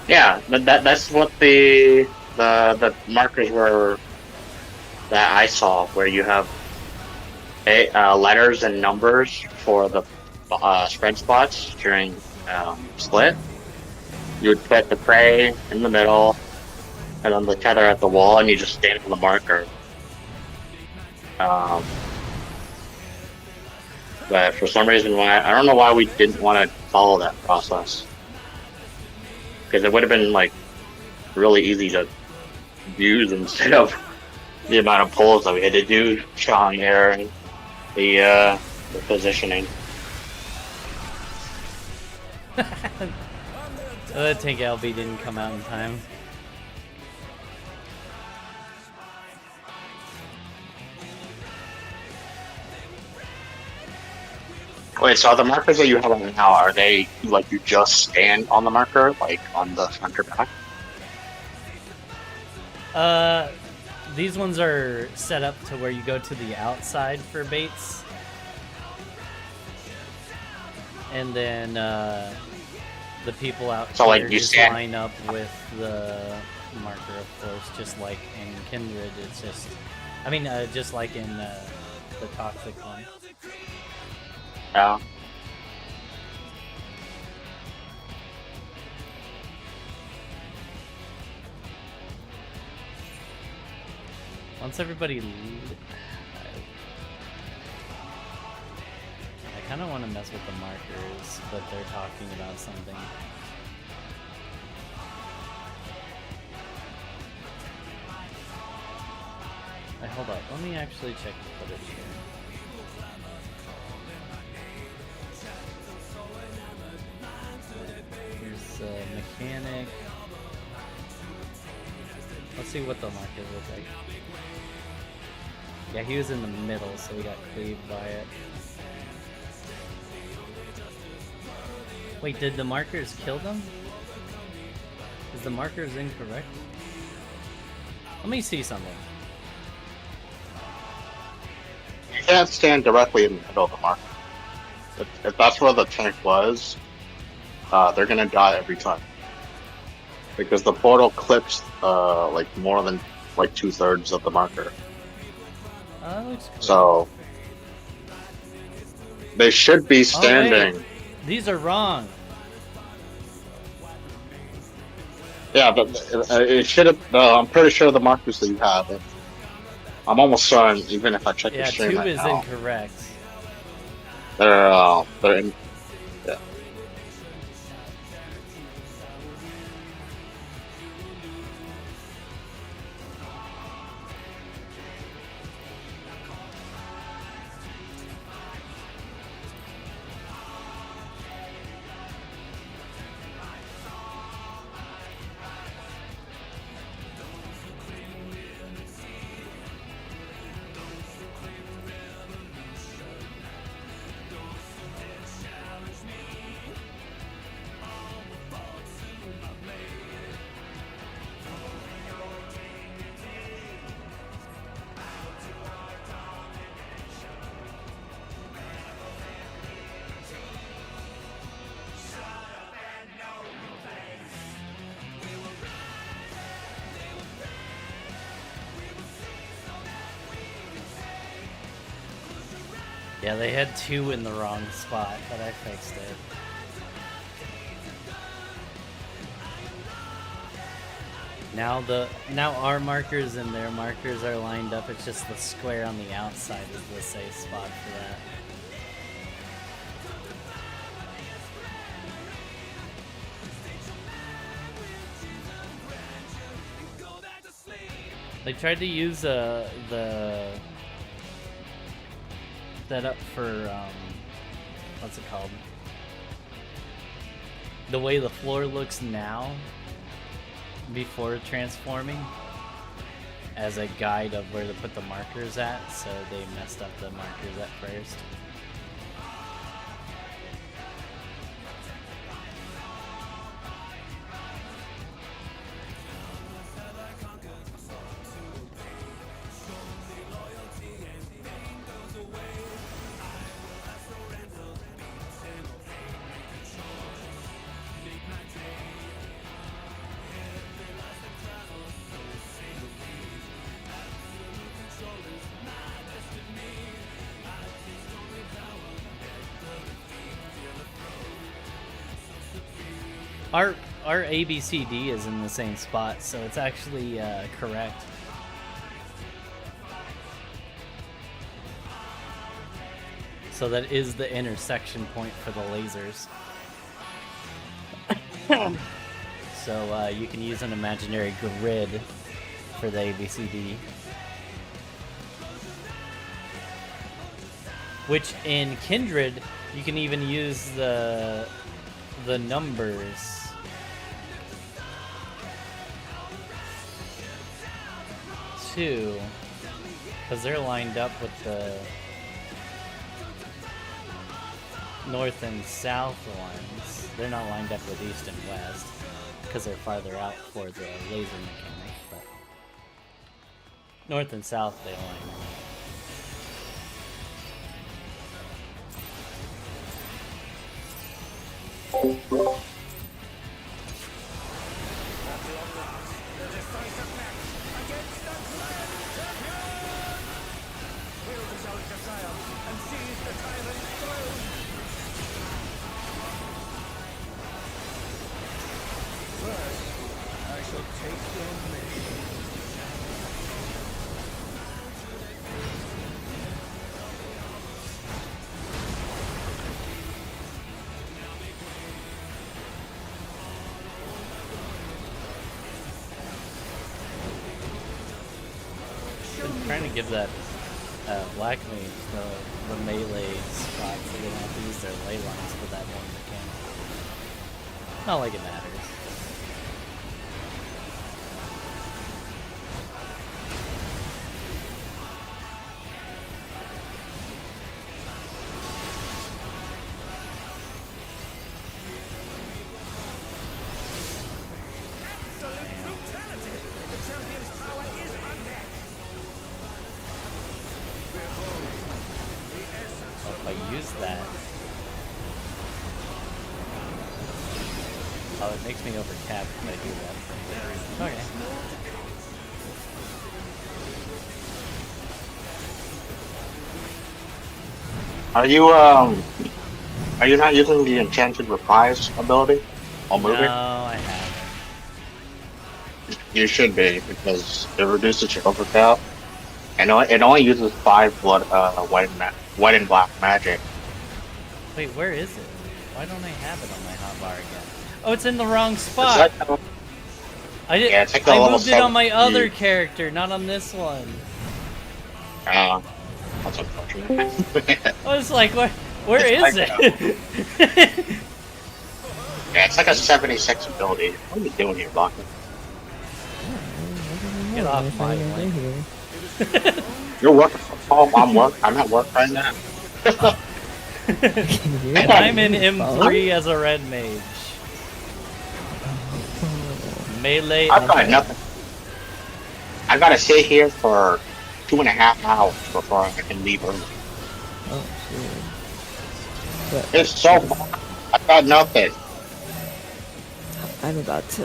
Yeah, but that's what the markers were that I saw, where you have letters and numbers for the spread spots during split. You would put the prey in the middle, and then the tether at the wall, and you just stand on the marker. But for some reason, I don't know why we didn't want to follow that process, because it would have been like really easy to use instead of the amount of pulls that we had to do trying there and the positioning. The tank LB didn't come out in time. Wait, so the markers that you have on now, are they like you just stand on the marker, like on the front or back? These ones are set up to where you go to the outside for baits. And then the people out So, here like, you just stand- line up with the marker, of course, just like in Kindred. It's just, I mean, just like in the Toxic one. Yeah. Once everybody I kind of want to mess with the markers, but they're talking about something. Hold up, let me actually check the footage here. Here's mechanic. Let's see what the market looks like. Yeah, he was in the middle, so we got cleaved by it. Wait, did the markers kill them? Is the markers incorrect? Let me see something. You can't stand directly in the middle of the marker. If that's where the tank was, they're gonna die every time because the portal clips like more than like 2/3 of the marker. Oh, that looks great. So they should be Oh wait, standing. these are wrong. Yeah, but it should have. I'm pretty sure the markers that you have. I'm almost certain, even if I check your Yeah, stream 2 right is now, incorrect. they're in. Yeah. Yeah, they had 2 in the wrong spot, but I fixed it. Now our markers and their markers are lined up. It's just the square on the outside is the safe spot for that. They tried to use the setup for what's it called? The way the floor looks now before transforming as a guide of where to put the markers at, so they messed up the markers at first. Our ABCD is in the same spot, so it's actually correct. So that is the intersection point for the lasers. So you can use an imaginary grid for the ABCD. Which in Kindred, you can even use the numbers. Too, because they're lined up with the north and south ones. They're not lined up with east and west because they're farther out for the laser mechanic, but north and south they line up. Trying to give that black mage the melee spot so they don't have to use their ley lines for that one mechanic. Not like it matters. If I use that, Oh, it makes me overcap if I do that. Okay. Are you not using the enchanted reprise ability? Or No, movie? I haven't. You should be, because it reduces your overkill. And it only uses 5 white and black magic. Wait, where is it? Why don't I have it on my hotbar again? Oh, it's in the wrong It's spot. like, I did. yeah, it's like a I level moved it on my 7. other character, not on this one. That's unfortunate. I was like, where is like it? Yeah, it's like a 76 ability. What are you doing here, Blocker? Get off my lane. Here. You're working from home. I'm at work right now. And I'm in M3 as a red mage. Melee. I've got nothing. I gotta sit here for 2.5 hours before I can leave early. Oh, shit. It's so fun. I've got nothing. I'm about to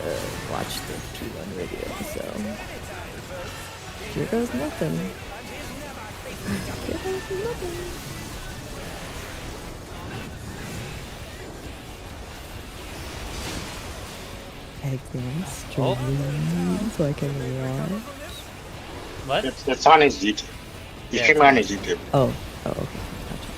watch the P1 video, so here goes nothing. Here goes nothing. Exam stream so I can watch. What? It's on his YouTube. You Yeah, stream it on his YouTube. Oh, okay. Gotcha.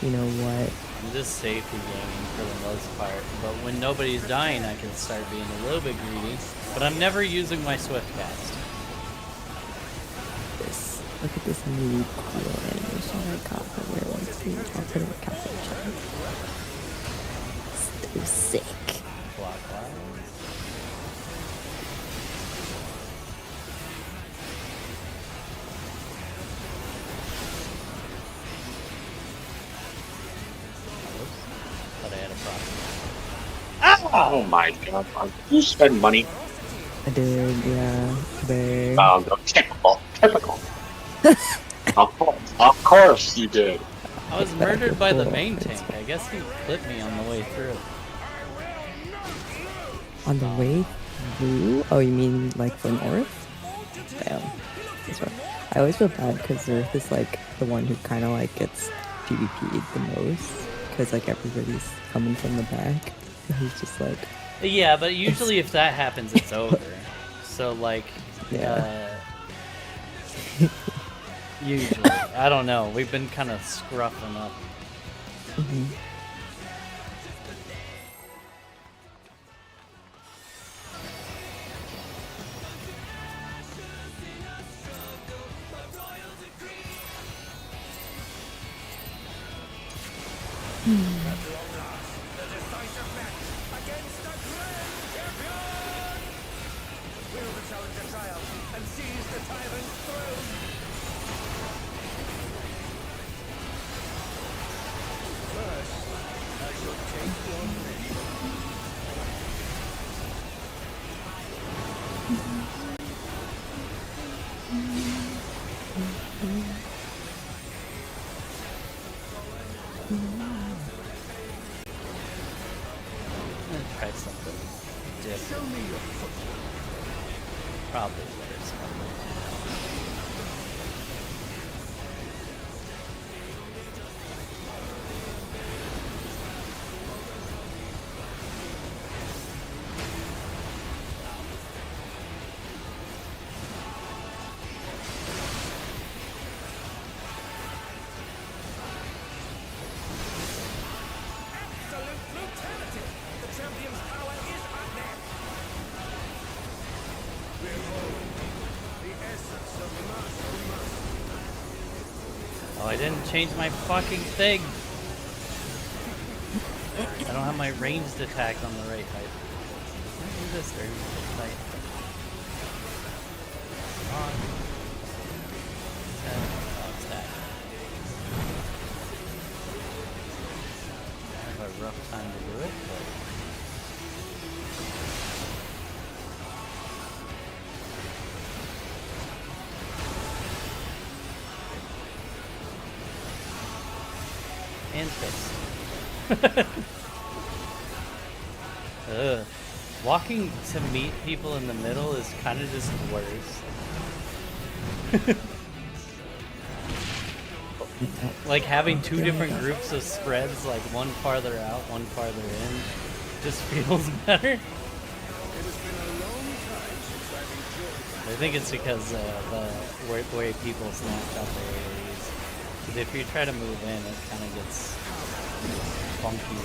You know what? I'm just safety gaming for the most part, but when nobody's dying, I can start being a little bit greedy. But I'm never using my swift cast. Look at this new cool animation I got from where one screen. I'll put it in the caption chat. So sick. Clockwise. But I had a problem. Oh my god. You spend money. I did, yeah. Babe. Oh, no. Typical. Of course you did. I was murdered by the main tank. I guess he clipped me on the way through. On the way through? Oh, you mean like for North? Damn. That's right. I always feel bad because North is like the one who kind of like gets PvP'd the most. Because like everybody's coming from the back. And he's just like... Yeah, but usually if that happens, it's over. So like, Yeah. usually. I don't know. We've been kind of scruffing up. Mm-hmm. Will the challenger triumph and seize the tyrant's throne? First, I shall take your name. I'm gonna try something different. Show me your foot. Probably better something. Absolute brutality! The champion's power is unmatched! Behold, the essence of martial mastery. Oh, I didn't change my fucking thing. I don't have my ranged attack on the right height. Can I do this during the fight? Come on. Oh, it's that. I have a rough time to do it, but... And fist. Ugh. Walking to meet people in the middle is kind of just worse. Like having two different groups of spreads, like one farther out, one farther in, just feels better. I think it's because the way people snatch up their areas. Because if you try to move in, it kind of gets funky.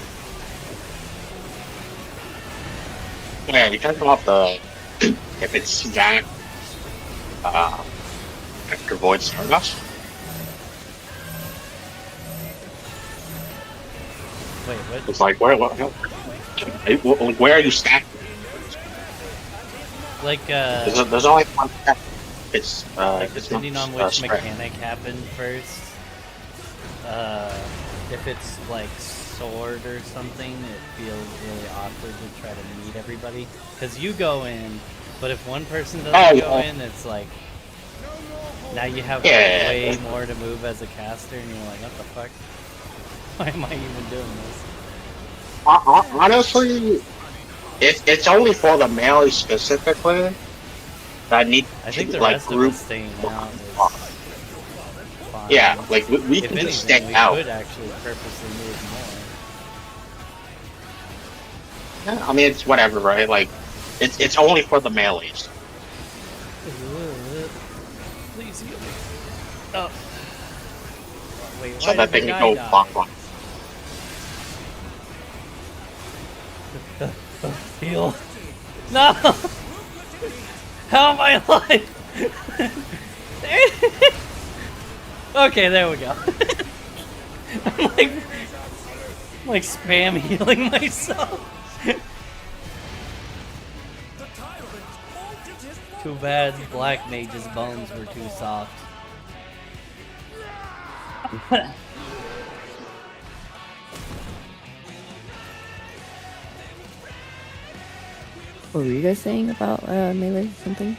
Yeah, you can't come off the if it's that after Void Stardust. Wait, what? It's like where are you stacking? Like There's only one stack. It's like it's depending not on which spread. mechanic happened first. If it's like sword or something, it feels really awkward to try to meet everybody. Because you go in, but if one person doesn't go in, it's like now you have like way more to move as a caster, and you're like, what the fuck? Why am I even doing this? Honestly, it's only for the melee specifically that need I to think the like rest of group. us staying out is fine. Yeah, like we If can anything, just stay we out. could actually purposely move more. Yeah, I mean it's whatever, right? Like it's only for the melees. Please heal me. Oh. Wait, So why that did they the can guy go die? clockwise. Heal. No! How am I alive? Okay, there we go. I'm like spam healing myself. Too bad Black Mage's bones were too soft. What were you guys saying about melee something?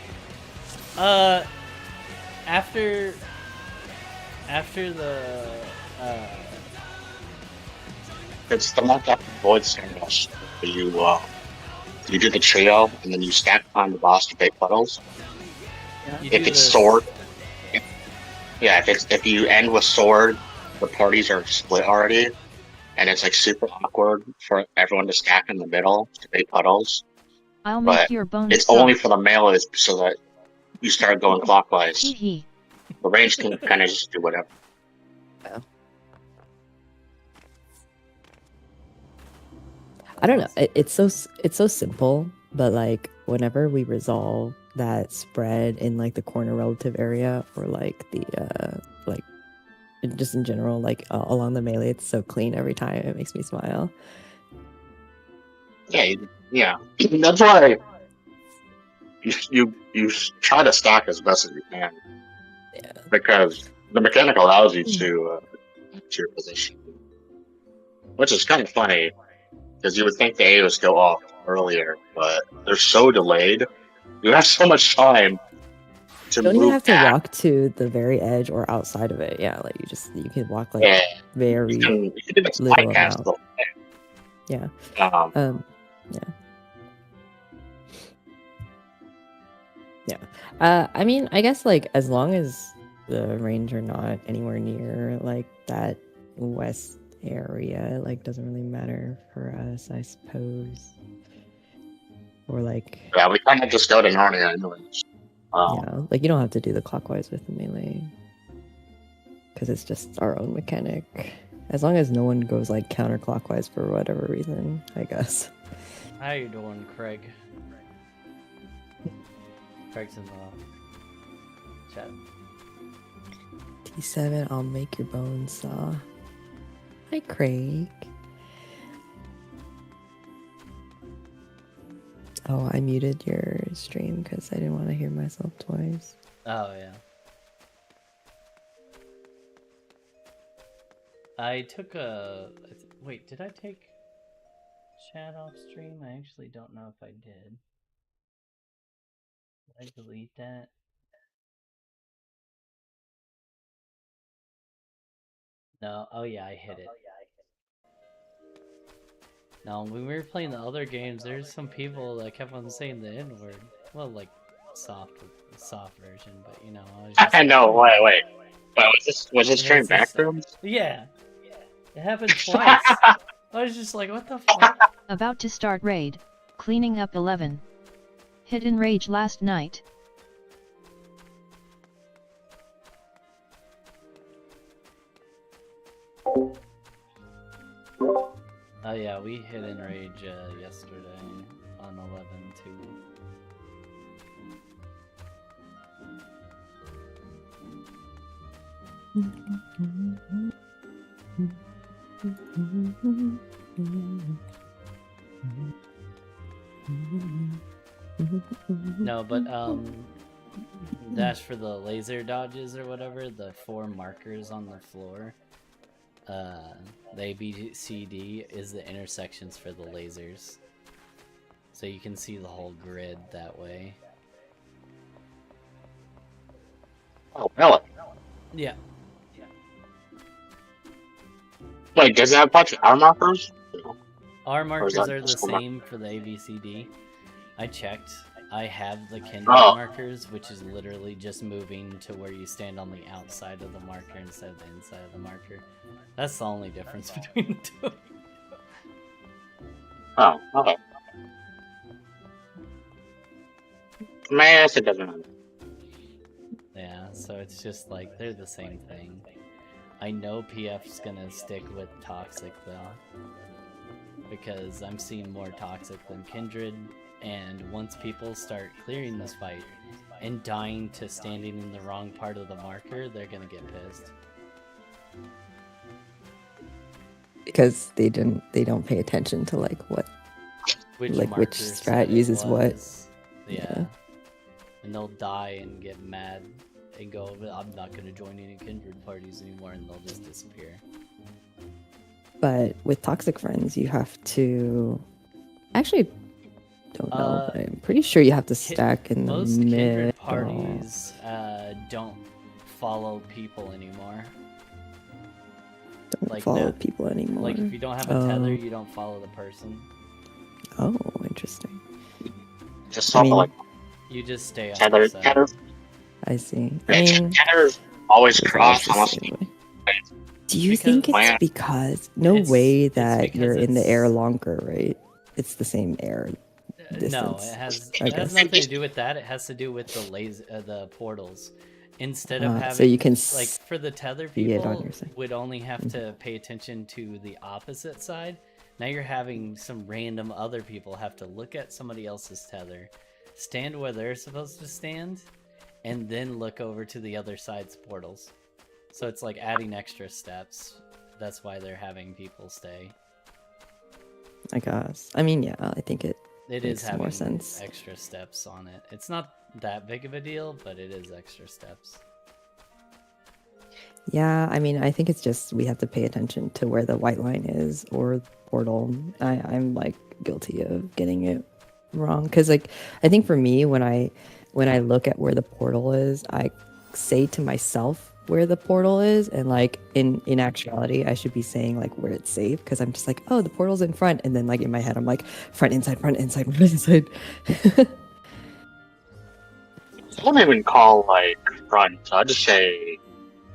After the It's the month after Void Stardust. You do the trio and then you stack behind the boss to make puddles. you If do it's this, sword, yeah, if you end with sword, the parties are split already, and it's like super awkward for everyone to stack in the middle to make puddles. I'll But make your bones it's only soft. for the melees so that you start going clockwise. Hee hee. The range can kind of just do whatever. I don't know. It's so simple, but like whenever we resolve that spread in like the corner relative area or like the like just in general like along the melee, it's so clean every time. It makes me smile. Yeah. That's why you try to stack as best as you can. Yeah. Because the mechanic allows you to your position, which is kind of funny because you would think the AOs go off earlier, but they're so delayed. You have so much time to You don't even move have to back. walk to the very edge or outside of it. Yeah, like you can walk like Yeah, very you can do this little podcast. amount. Yeah. Yeah. Yeah. I mean, I guess like as long as the range are not anywhere near like that west area, like doesn't really matter for us, I suppose. Or like Yeah, we kind of just go to Narnia anyways. yeah, like you don't have to do the clockwise with the melee because it's just our own mechanic. As long as no one goes like counterclockwise for whatever reason, I guess. how you doing, Craig? Craig's in the chat. T7, I'll make your bones saw. Hi, Craig. Oh, I muted your stream because I didn't want to hear myself twice. Oh yeah. I took a wait. Did I take chat off stream? I actually don't know if I did. Did I delete that? No. Oh yeah, I hit it. No, when we were playing the other games, there's some people that kept on saying the N word. Well, like soft version, but you know, I was just I like, know. come on. Wait. Was this And stream it's just, backrooms? yeah, it happened twice. I was just like, what the fuck? About to start raid, cleaning up 11. Hidden rage last night. Oh yeah, we hit in rage yesterday on 11 too. No, but that's for the laser dodges or whatever, the 4 markers on the floor. The ABCD is the intersections for the lasers. So you can see the whole grid that way. Oh, really? Yeah. Wait, does it have a bunch of R markers? Our markers that are the just same for the ABCD. I checked. I have the Kindred Oh. markers, which is literally just moving to where you stand on the outside of the marker instead of the inside of the marker. That's the only difference between the two. Oh, okay. Man, it doesn't matter. Yeah, so it's just like, they're the same thing. I know PF's gonna stick with Toxic though, because I'm seeing more Toxic than Kindred, and once people start clearing this fight and dying to standing in the wrong part of the marker, they're gonna get pissed. Because they don't pay attention to like what Which strat strat it uses what. was. Yeah. And they'll die and get mad and go, I'm not gonna join any Kindred parties anymore, and they'll just disappear. But with toxic friends, you have to actually don't know, but I'm pretty sure you have to stack in the Most middle. Kindred parties don't follow people anymore. Don't like follow that. people anymore. Like if you don't have a tether, you don't follow the person. Oh, interesting. Just I sort mean, of like You just stay on tether. the side. Tether. I see. Yeah, I mean, tethers always it's cross almost the unless same way. Do you think Because- it's because no It's- way it's that because you're in the it's- air longer, right? It's the same air No, distance. it has I it has guess. nothing to do with that. It has to do with the portals. Instead of having so you can like for the tether see it on people your side. would only have to pay attention to the opposite side. Now you're having some random other people have to look at somebody else's tether, stand where they're supposed to stand, and then look over to the other side's portals. So it's like adding extra steps. That's why they're having people stay. I guess. I mean, yeah, I think it It makes is having more sense. extra steps on it. It's not that big of a deal, but it is extra steps. Yeah, I mean, I think it's just we have to pay attention to where the white line is or portal. I'm like guilty of getting it wrong because like I think for me when I look at where the portal is, I say to myself where the portal is, and like in actuality, I should be saying like where it's safe because I'm just like, oh, the portal's in front, and then like in my head, I'm like front, inside, front, inside, front, inside. I don't even call like front. I'll just say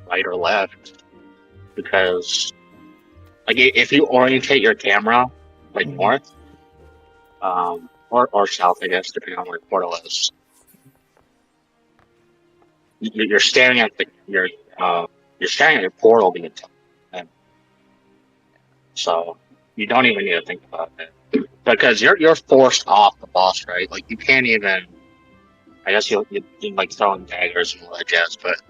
right or left because like if you orientate your camera like Mhm. north, or south, I guess, depending on where the portal is. You're staring at you're staring at your portal the entire time. So you don't even need to think about it because you're forced off the boss, right? Like you can't even. I guess you like throwing daggers and ledges, but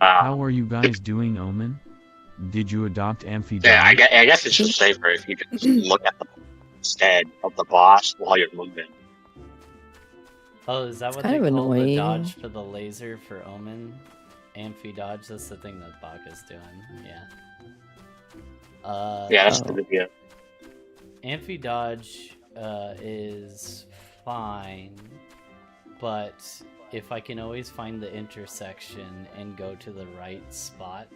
How are you guys doing, Omen? Did you adopt Amphi? yeah, I guess it's just safer if you just look at the instead of the boss while you're moving. Oh, is that what kind they of call the annoying. dodge for the laser for Omen? Amphi dodge? That's the thing that Baka's doing. Yeah. Yeah, that's Oh. the idea. Amphi dodge is fine, but if I can always find the intersection and go to the right spot,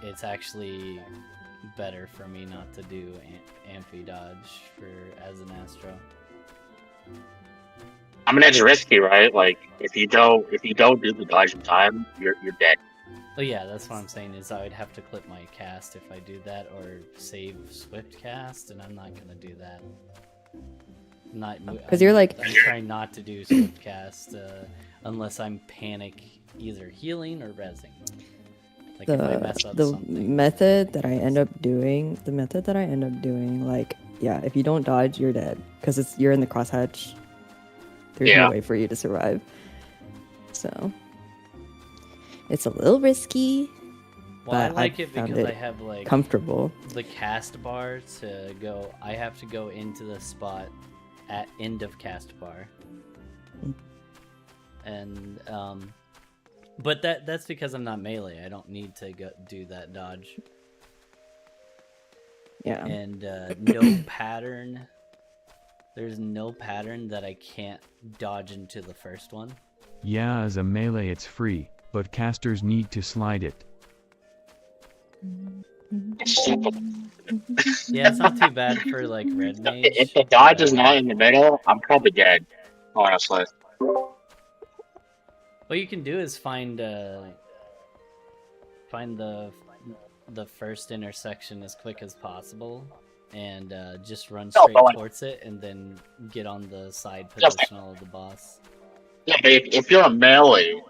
it's actually better for me not to do amphi dodge as an Astro. I mean, it's risky, right? Like, if you don't do the dodge in time, you're dead. Oh yeah, that's what I'm saying is I would have to clip my cast if I do that, or save swift cast, and I'm not gonna do that. Because you're like, I'm trying not to do swift cast unless I'm panic either healing or rezzing. Like if I mess up the something. method that I end up doing, like, yeah, if you don't dodge, you're dead because you're in the crosshatch. There's no way for you to survive. So it's a little risky. Well, I but like I it found because it I have like comfortable. the cast bar to go. I have to go into the spot at end of cast bar, and but that's because I'm not melee. I don't need to do that dodge. Yeah. And no pattern. There's no pattern that I can't dodge into the first one. Yeah, as a melee it's free, but casters need to slide it. Yeah, it's not too bad for like red mage. If the dodge is not in the middle, I'm probably dead. Honestly. What you can do is find the first intersection as quick as possible, and just run straight towards it, and then get on the side positional of the boss. Yeah, but if you're a melee,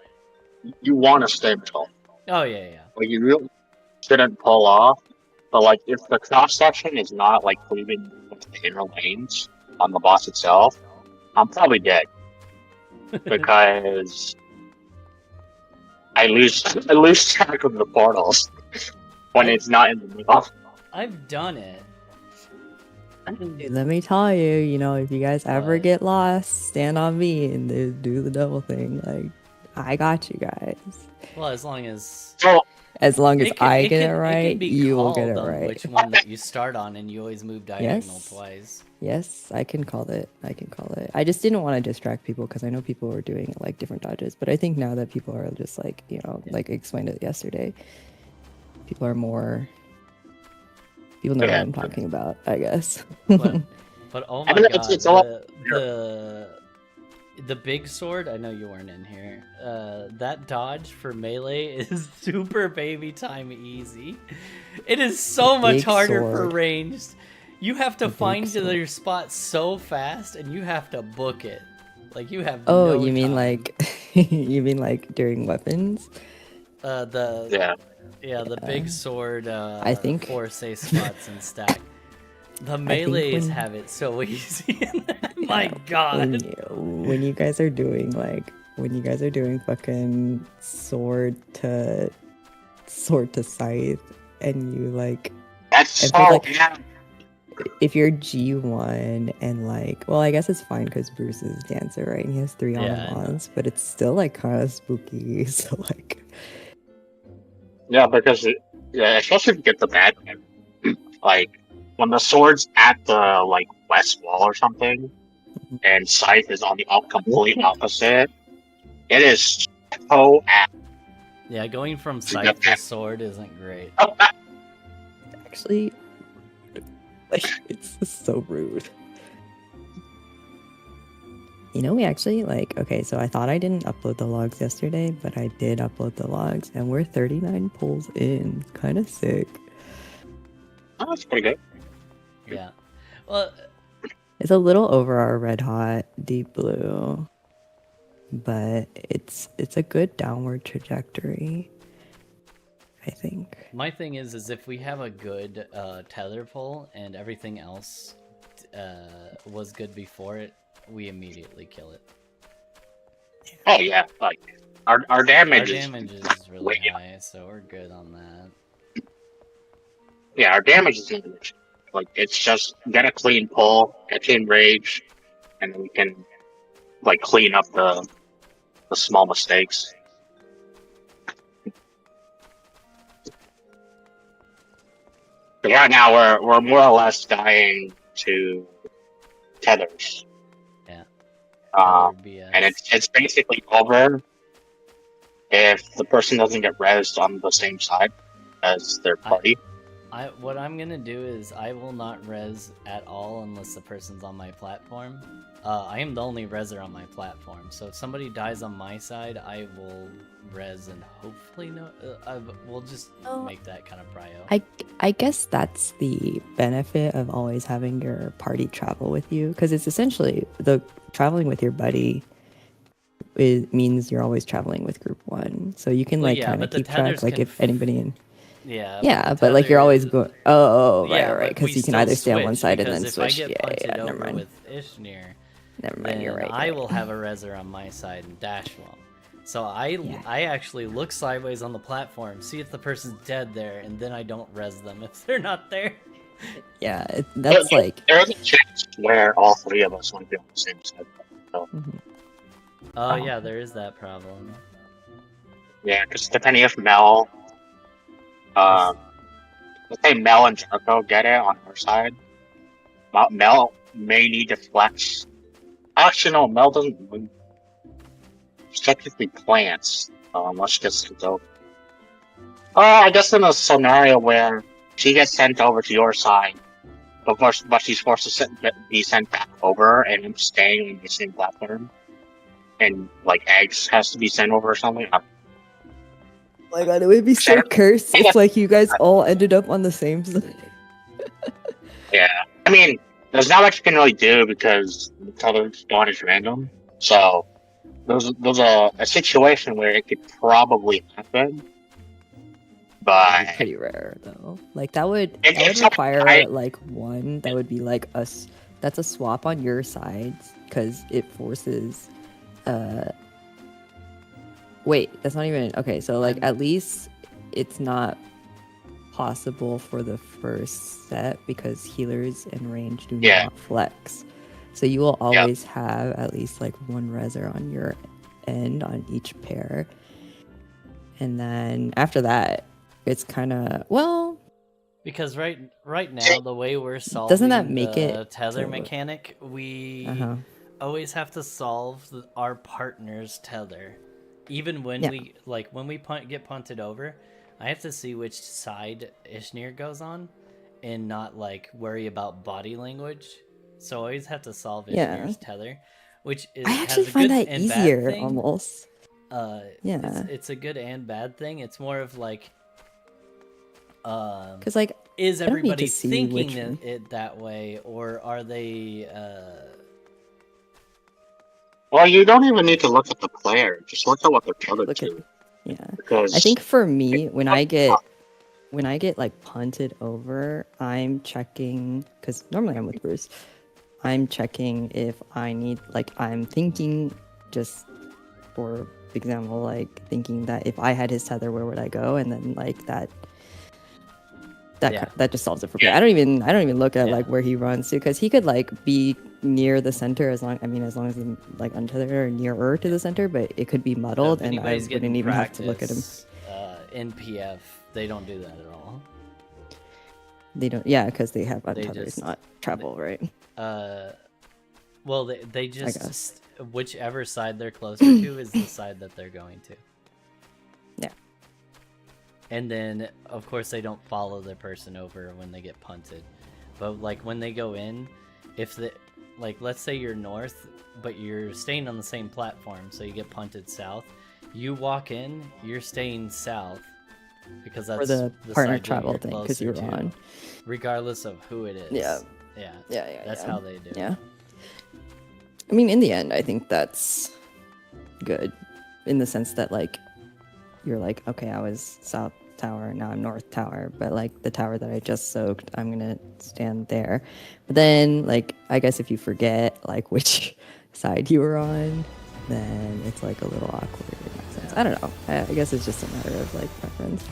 you want to stay middle. Oh yeah. Like you really shouldn't pull off. But like if the cross section is not like cleaving the inner lanes on the boss itself, I'm probably dead because I lose track of the portals when it's not in the middle. I've done it. Dude, let me tell you, if you guys ever get lost, stand on me and do the double thing. Like, I got you guys. Well, as long as I get it right, you will get it right. Which one that you start on, and you always move diagonal twice. Yes, I can call it. I just didn't want to distract people because I know people were doing like different dodges. But I think now that people are just like, like I explained it yesterday, people are more. People know what I'm talking about, I guess. But oh my god, the big sword, I know you weren't in here, that dodge for melee is super baby time easy. It is so much harder for ranged. You have to find your spot so fast, and you have to book it. Like, you have no you mean time. like during weapons? The big sword, I think 4 safe spots and stack. The melees have it so easy. My god. When you guys are doing fucking sword to scythe, and you like, if you're G1 and like, well, I guess it's fine because Bruce is dancer, right? And he has 3 on-ons, but it's still like kind of spooky. So like, yeah, because especially if you get the bad one, like when the sword's at the like west wall or something, and scythe is on the complete opposite, it is so apt. Yeah, going from scythe to sword isn't great. Actually, like, it's so rude. We actually, like, okay, so I thought I didn't upload the logs yesterday, but I did upload the logs, and we're 39 pulls in. Kind of sick. Oh, that's pretty good. Yeah. Well, it's a little over our red hot deep blue, but it's a good downward trajectory, I think. My thing is if we have a good tether pull and everything else was good before it, we immediately kill it. Oh yeah, like our damage is really high, so we're good on that. Yeah, our damage is in the mission. Like, it's just get a clean pull, get in rage, and then we can like clean up the small mistakes. But right now we're more or less dying to tethers. Yeah. And it's basically over if the person doesn't get rezzed on the same side as their party. what I'm gonna do is I will not res at all unless the person's on my platform. I am the only reser on my platform, so if somebody dies on my side, I will res and hopefully no. We'll just Oh. make that kind of prio. I guess that's the benefit of always having your party travel with you, because it's essentially the traveling with your buddy. It means you're always traveling with group one, so you can Well, like yeah, kind but of the keep track, tethers like can if anybody in. Yeah. Yeah, the but like you're always tether- going. Oh, right, yeah, right, but because we you can still either stay on one switch, side and then because switch. If I get Yeah, punted yeah, never over mind. with Ishnir, Never mind. then You're right. I you're will right. have a reser on my side and dash well. So I actually look sideways on the platform, see if the person's dead there, and then I don't res them if they're not there. Yeah, that's like. There's a chance where all three of us want to be on the same side. So, Mhm. Oh yeah, there is that problem. yeah, because depending if Mel, let's say Mel and Jarko get it on her side, Mel may need to flex. Actually, no, Mel doesn't. It's technically plants. Let's just go. I guess in a scenario where she gets sent over to your side, but she's forced to be sent back over, and I'm staying on the same platform, and like eggs has to be sent over or something. Oh my god, it would be so cursed if like you guys all ended up on the same side. Yeah, I mean, there's not much you can really do because the color spawn is random. So there's a situation where it could probably happen, but Pretty rare though. Like that would it's require like one that would be like us. That's a swap on your sides because it forces. Wait, that's not even okay. So like at least it's not possible for the first set because healers and range do not flex. So you will always have at least like one reser on your end on each pair. And then after that, it's kind of because right now the way we're solving doesn't that make the it tether mechanic, we always have to solve our partner's tether. Even when we get punted over, I have to see which side Ishnir goes on, and not like worry about body language. So I always have to solve Ishnir's tether, which is I actually find that easier almost. It's a good and bad thing. It's more of like, because like, is everybody thinking it that way, or are they? Well, you don't even need to look at the player. Just look at what they're trying to do. Yeah, because I think for me, when I get like punted over, I'm checking because normally I'm with Bruce. I'm checking if I need I'm thinking just for example, like thinking that if I had his tether, where would I go? And then like that just solves it for me. I don't even look at like where he runs to because he could like be near the center as long as I'm like untethered or nearer to the center, but it could be muddled and I wouldn't even have to look at him. NPF, they don't do that at all. They don't, because they have untethers, not travel, right? Well, they just whichever side they're closer to is the side that they're going to. Yeah. And then, of course, they don't follow the person over when they get punted. But, like, when they go in, if the... Like, let's say you're north, but you're staying on the same platform, so you get punted south. You walk in, you're staying south, because that's the partner travel thing, because you're on. Regardless of who it is. Yeah. That's how they do it. Yeah. I mean, in the end, I think that's good, in the sense that, like, you're like, okay, I was south tower, now I'm north tower, but like the tower that I just soaked, I'm gonna stand there. But then, like, I guess if you forget like which side you were on, then it's like a little awkward in that sense. I don't know. I guess it's just a matter of like preference.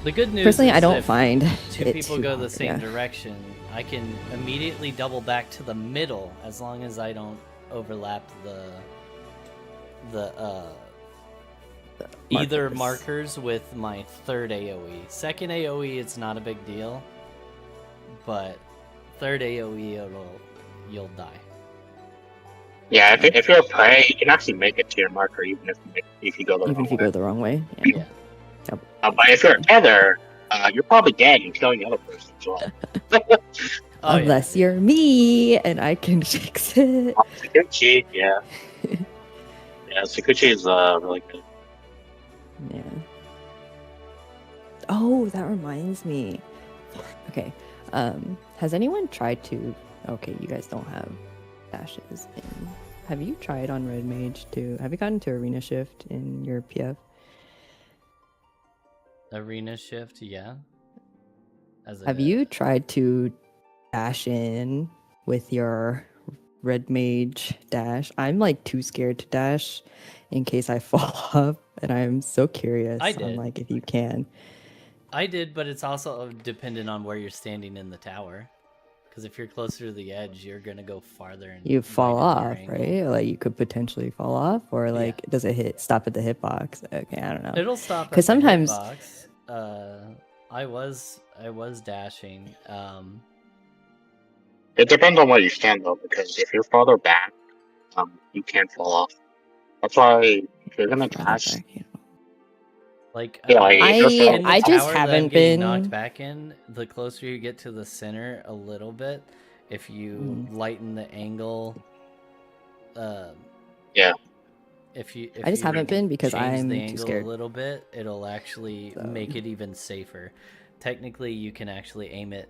The good news personally, is I don't find two it people too go the hard, same direction. I can immediately double back to the middle as long as I don't overlap the either markers with my third AoE. Second AoE, it's not a big deal, but third AoE, you'll die. Yeah, if you're a prey, you can actually make it to your marker even if you go the wrong way. If you go the wrong way. Yeah. But if you're a tether, you're probably dead and killing the other person as well. Oh, yeah, Unless dude. you're me and I can fix it. Sakuchi, yeah. Yeah, Sakuchi is really good. Yeah. Oh, that reminds me. Okay. Has anyone tried to? Okay, you guys don't have dashes. Have you tried on Red Mage to? Have you gotten to Arena Shift in your PF? Arena shift, yeah. Have you tried to dash in with your Red Mage dash? I'm like too scared to dash in case I fall off, and I'm so curious I on did. like if you can. I did, but it's also dependent on where you're standing in the tower. Because if you're closer to the edge, you're gonna go farther and You fall widen your off, angle. right? Like you could potentially fall off, or like does it stop at the hitbox? Okay, I don't know. It'll stop at 'Cause the sometimes- hitbox. I was dashing. It depends on where you stand though, because if you're farther back, you can't fall off. That's why if you're gonna Farther dash, back, yeah. Like yeah, like, if you're in farther the I just tower that I'm haven't getting been- knocked back in. The closer you get to the center a little bit, if you lighten the angle, Yeah. If I just you haven't been because change I'm the too angle scared. a little bit, it'll actually So- make it even safer. Technically, you can actually aim it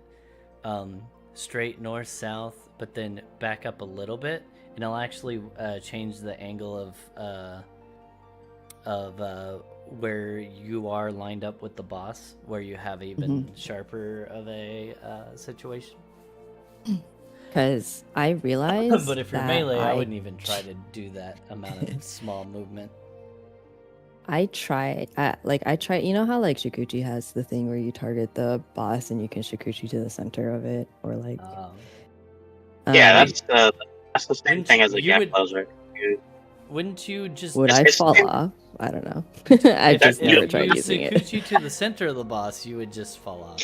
straight north south, but then back up a little bit, and it'll actually change the angle of where you are lined up with the boss, where you have even sharper of a situation. Because I realized But if you're that melee, I wouldn't even try to do that amount of small movement. I tried, you know how like Shikuchi has the thing where you target the boss and you can Shikuchi to the center of it, or like. Yeah, um, that's the same Wouldn't thing as a you gap would- closer. Wouldn't you just Would I it's- fall it's- off? I don't know. I if, just if never you tried using it. Sakuchi to the center of the boss, you would just fall off.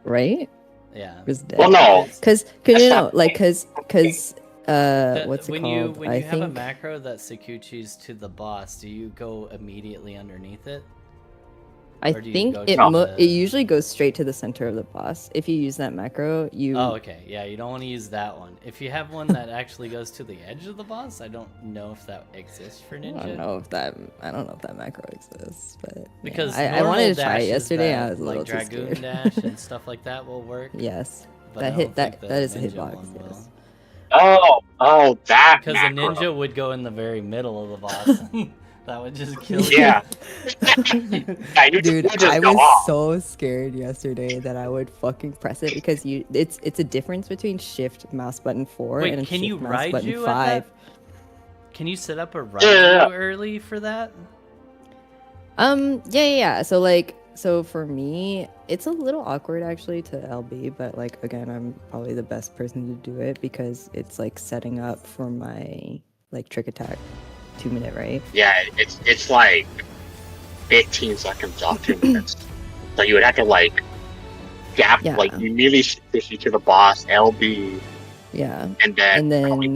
Right? Yeah. Just dead. Well, no. Because That's you not know, the like, point. because what's it when called? when I you have a think macro that Sakuchi's to the boss, do you go immediately underneath it? I or do you think go it to it usually goes straight to the center of the boss. If you use that macro, you Oh, okay. Yeah, you don't want to use that one. If you have one that actually goes to the edge of the boss, I don't know if that exists for Ninja. I don't know if that macro exists, but yeah. Because I normal wanted to try it dashes yesterday. that, I was a little like too Dragoon scared. dash and stuff like that will work. Yes, But that I hit don't think that is a the hitbox. Ninja one Yes. Oh, that Because macro. the ninja would go in the very middle of the boss. That would just kill you. Yeah. Yeah, Dude, you just I go was off. so scared yesterday that I would fucking press it because it's a difference between shift mouse button 4 Wait, and can shift you mouse ride button you 5. at that? Can you set up a ride Yeah. you early for that? Yeah. So for me, it's a little awkward actually to LB, but like again, I'm probably the best person to do it because it's like setting up for my like trick attack 2-minute, right? Yeah, it's like 15 seconds off 2 minutes. So you would have to like gap, Yeah. like you immediately switch you to the boss, LB, Yeah. and then And probably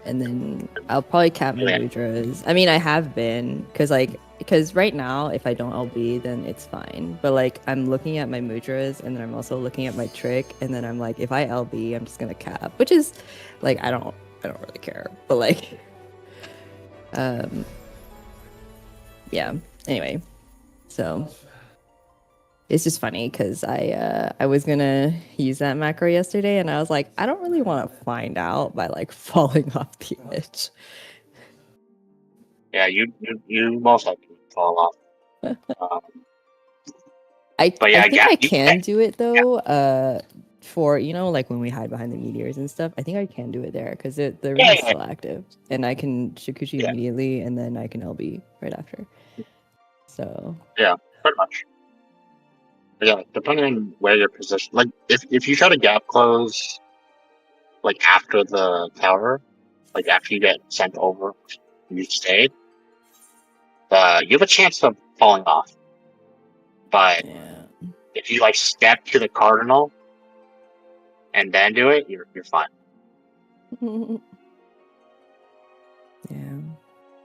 then I'll probably cap my Yeah. mudras. I mean, I have been because right now if I don't LB then it's fine. But like I'm looking at my mudras and then I'm also looking at my trick and then I'm like if I LB I'm just gonna cap, which is like I don't really care. But like yeah. Anyway, so it's just funny because I was gonna use that macro yesterday and I was like, I don't really want to find out by like falling off the edge. yeah, you most likely fall off. But yeah, I think I you can do it though. For like when we hide behind the meteors and stuff, I think I can do it there because the ring is Yeah. still active and I can Shikuchi Yeah. immediately and then I can LB right after. So pretty much. But yeah, depending on where you're positioned, like if you try to gap close, like after the tower, like after you get sent over, you stayed, you have a chance of falling off. But yeah. if you like step to the cardinal and then do it, you're fine. Yeah.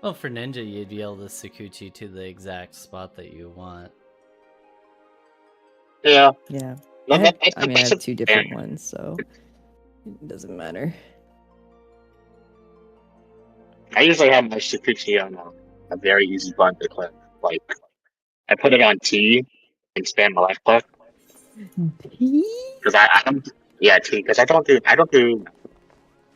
Well, for Ninja, you'd be able to Sakuchi to the exact spot that you want. Yeah. Yeah. That- I mean, I that's have a- two different ones, so it doesn't matter. I usually have my Sakuchi on a very easy button to click. Like, I put it on T and spam my left click because I don't. Yeah, T because I don't do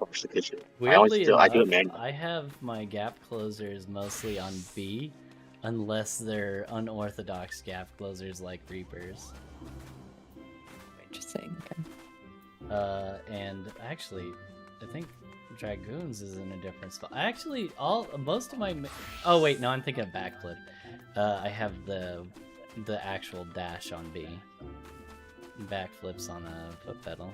Sakuchi. Weirdly I do enough, it manually. I have my gap closers mostly on B, unless they're unorthodox gap closers like Reapers. Interesting. Okay. And actually, I think Dragoons is in a different spot. Most of my. Oh wait, no, I'm thinking of backflip. I have the actual dash on B. Backflips on a foot pedal.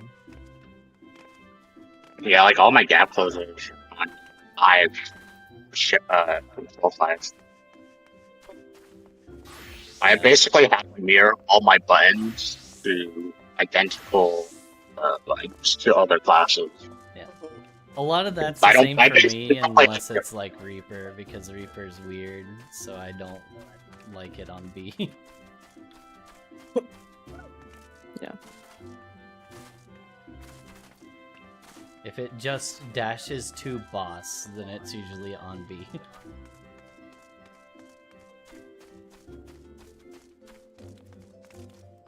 Yeah, like all my gap closers on five control files. I basically have to mirror all my buttons to identical buttons to other classes. Yeah. A lot of that's I the don't- same I for basically me, don't like unless it. it's like Reaper, because Reaper's weird, so I don't like it on B. Yeah. If it just dashes to boss, then it's usually on B.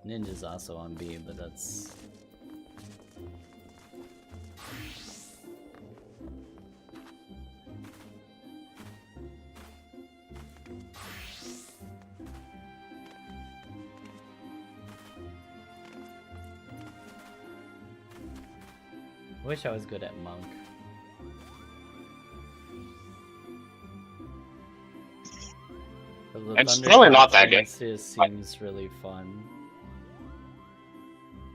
Ninja's also on B, but that's... I wish I was good at Monk. But the It's Thunder really not Shots that good. just seems really fun.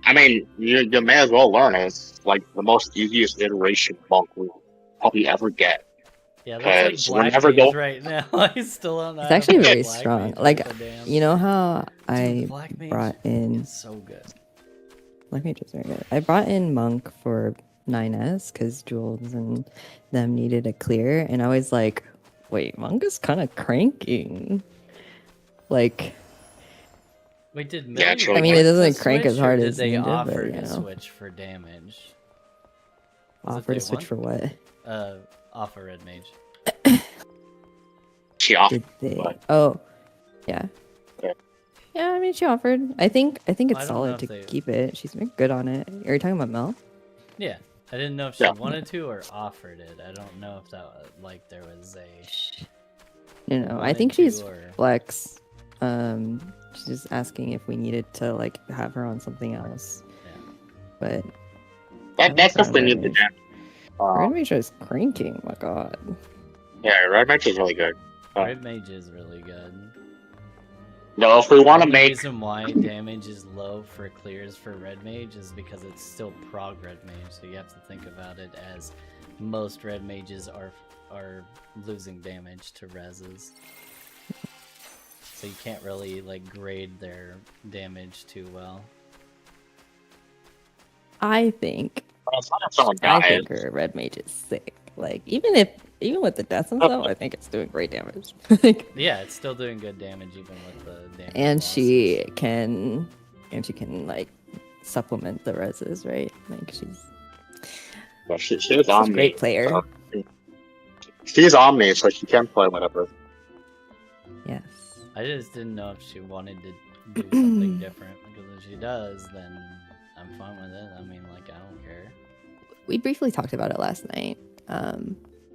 I mean, you may as well learn it. It's like the most easiest iteration monk we'll probably ever get. Yeah, that's Because like Black whenever Mage go- right now. I still don't know. It's how to actually play very Black strong. Mage Like, worth a damn. you know how Dude, I Black Mage brought in is so good. Black Mage is very good. I brought in Monk for 9S because Jules and them needed a clear, and I was like, wait, Monk is kind of cranking. Like, Wait, did Yeah, it's Millie really I mean, it good. want doesn't to crank as switch, hard or as did they Ninja, offer but, you to know. switch for damage? Was it offer they to switch want? for what? Offer Red Mage. She off. Did they? What? Oh, yeah. Yeah. Yeah, I mean, she offered. I think I it's don't know solid if to they- keep it. She's been good on it. Are you talking about Mel? Yeah, I didn't know if she Yeah. wanted to or offered it. I don't know if that like there was a. You know, I wanted think to she's or- flex. She's just asking if we needed to like have her on something else. Yeah. But That's Red definitely need to Mage. do. Red Mage is cranking. My God. Yeah, Red Mage is really good. Red Mage is really good. No, if we want to The make reason why damage is low for clears for Red Mage is because it's still prog Red Mage, so you have to think about it as most Red Mages are losing damage to reses. So you can't really like grade their damage too well. I think it's not if someone I dies. think her Red Mage is sick. Like even with the death and stuff, I think it's doing great damage. Like, Yeah, it's still doing good damage even with the damage. and losses. she can like supplement the reses, right? Like But she's she's on a me. great player. so- She's on me, so she can play whatever. Yes. I just didn't know if she wanted to do something different, because if she does, then I'm fine with it. I mean, like, I don't care. We briefly talked about it last night,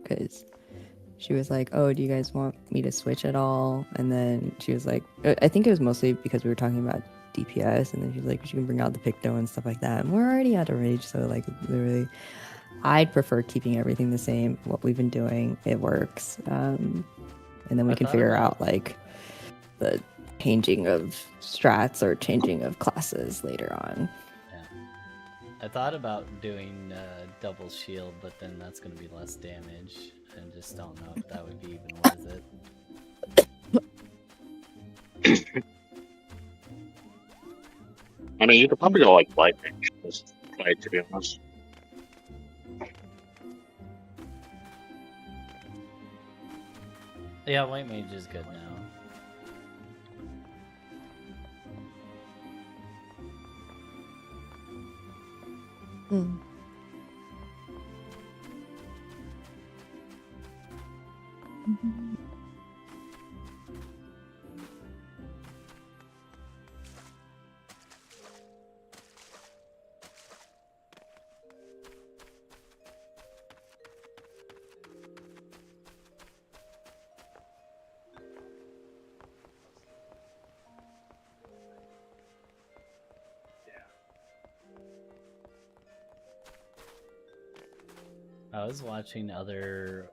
because she was like, "Oh, do you guys want me to switch at all?" And then she was like, I think it was mostly because we were talking about DPS, and then she was like, "She can bring out the Picto and stuff like that." And we're already out of rage, so like, literally, I'd prefer keeping everything the same. What we've been doing, it works, and then we I can thought figure about- out like the changing of strats or changing of classes later on. I thought about doing double shield, but then that's going to be less damage. I just don't know if that would be even worth it. I mean, you could probably go like Light Mage, just play, to be honest. Yeah, White Mage is good now. Mm. I was watching other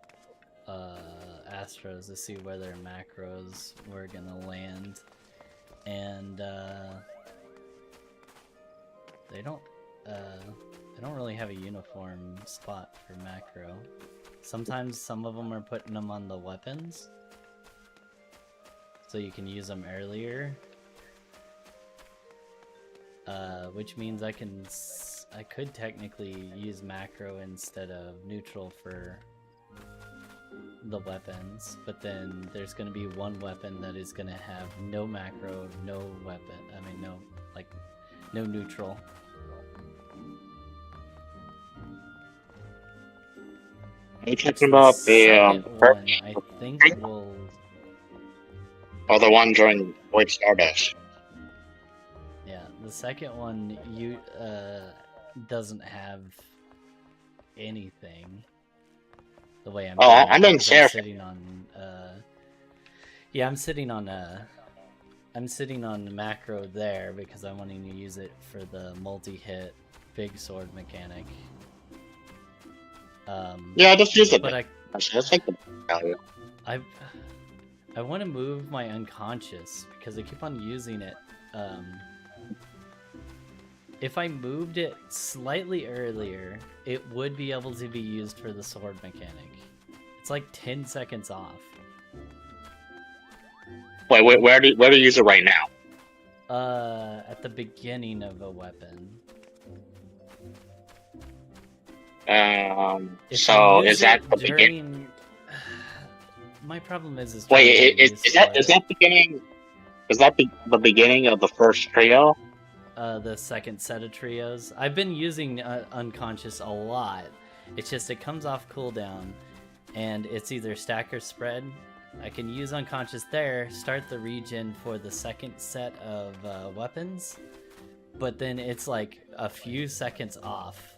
Astros to see where their macros were gonna land, and they don't really have a uniform spot for macro. Sometimes some of them are putting them on the weapons, so you can use them earlier. Which means I could technically use macro instead of neutral for the weapons, but then there's going to be one weapon that is going to have no macro, no weapon, no neutral. Are you talking about the one, I think will... or the one during Void Stardust? Yeah, the second one doesn't have anything. The way I'm. Oh, I'm in I'm sitting on. Yeah, I'm sitting on the macro there because I'm wanting to use it for the multi-hit big sword mechanic. Yeah, just use it. But Let's take the value. I want to move my unconscious because I keep on using it. If I moved it slightly earlier, it would be able to be used for the sword mechanic. It's like 10 seconds off. Wait, where do you use it right now? At the beginning of a weapon. So is that the beginning? My problem is wait, is that beginning? Is that the beginning of the first trio? The second set of trios. I've been using unconscious a lot. It's just it comes off cooldown, and it's either stack or spread. I can use unconscious there, start the regen for the second set of weapons, but then it's like a few seconds off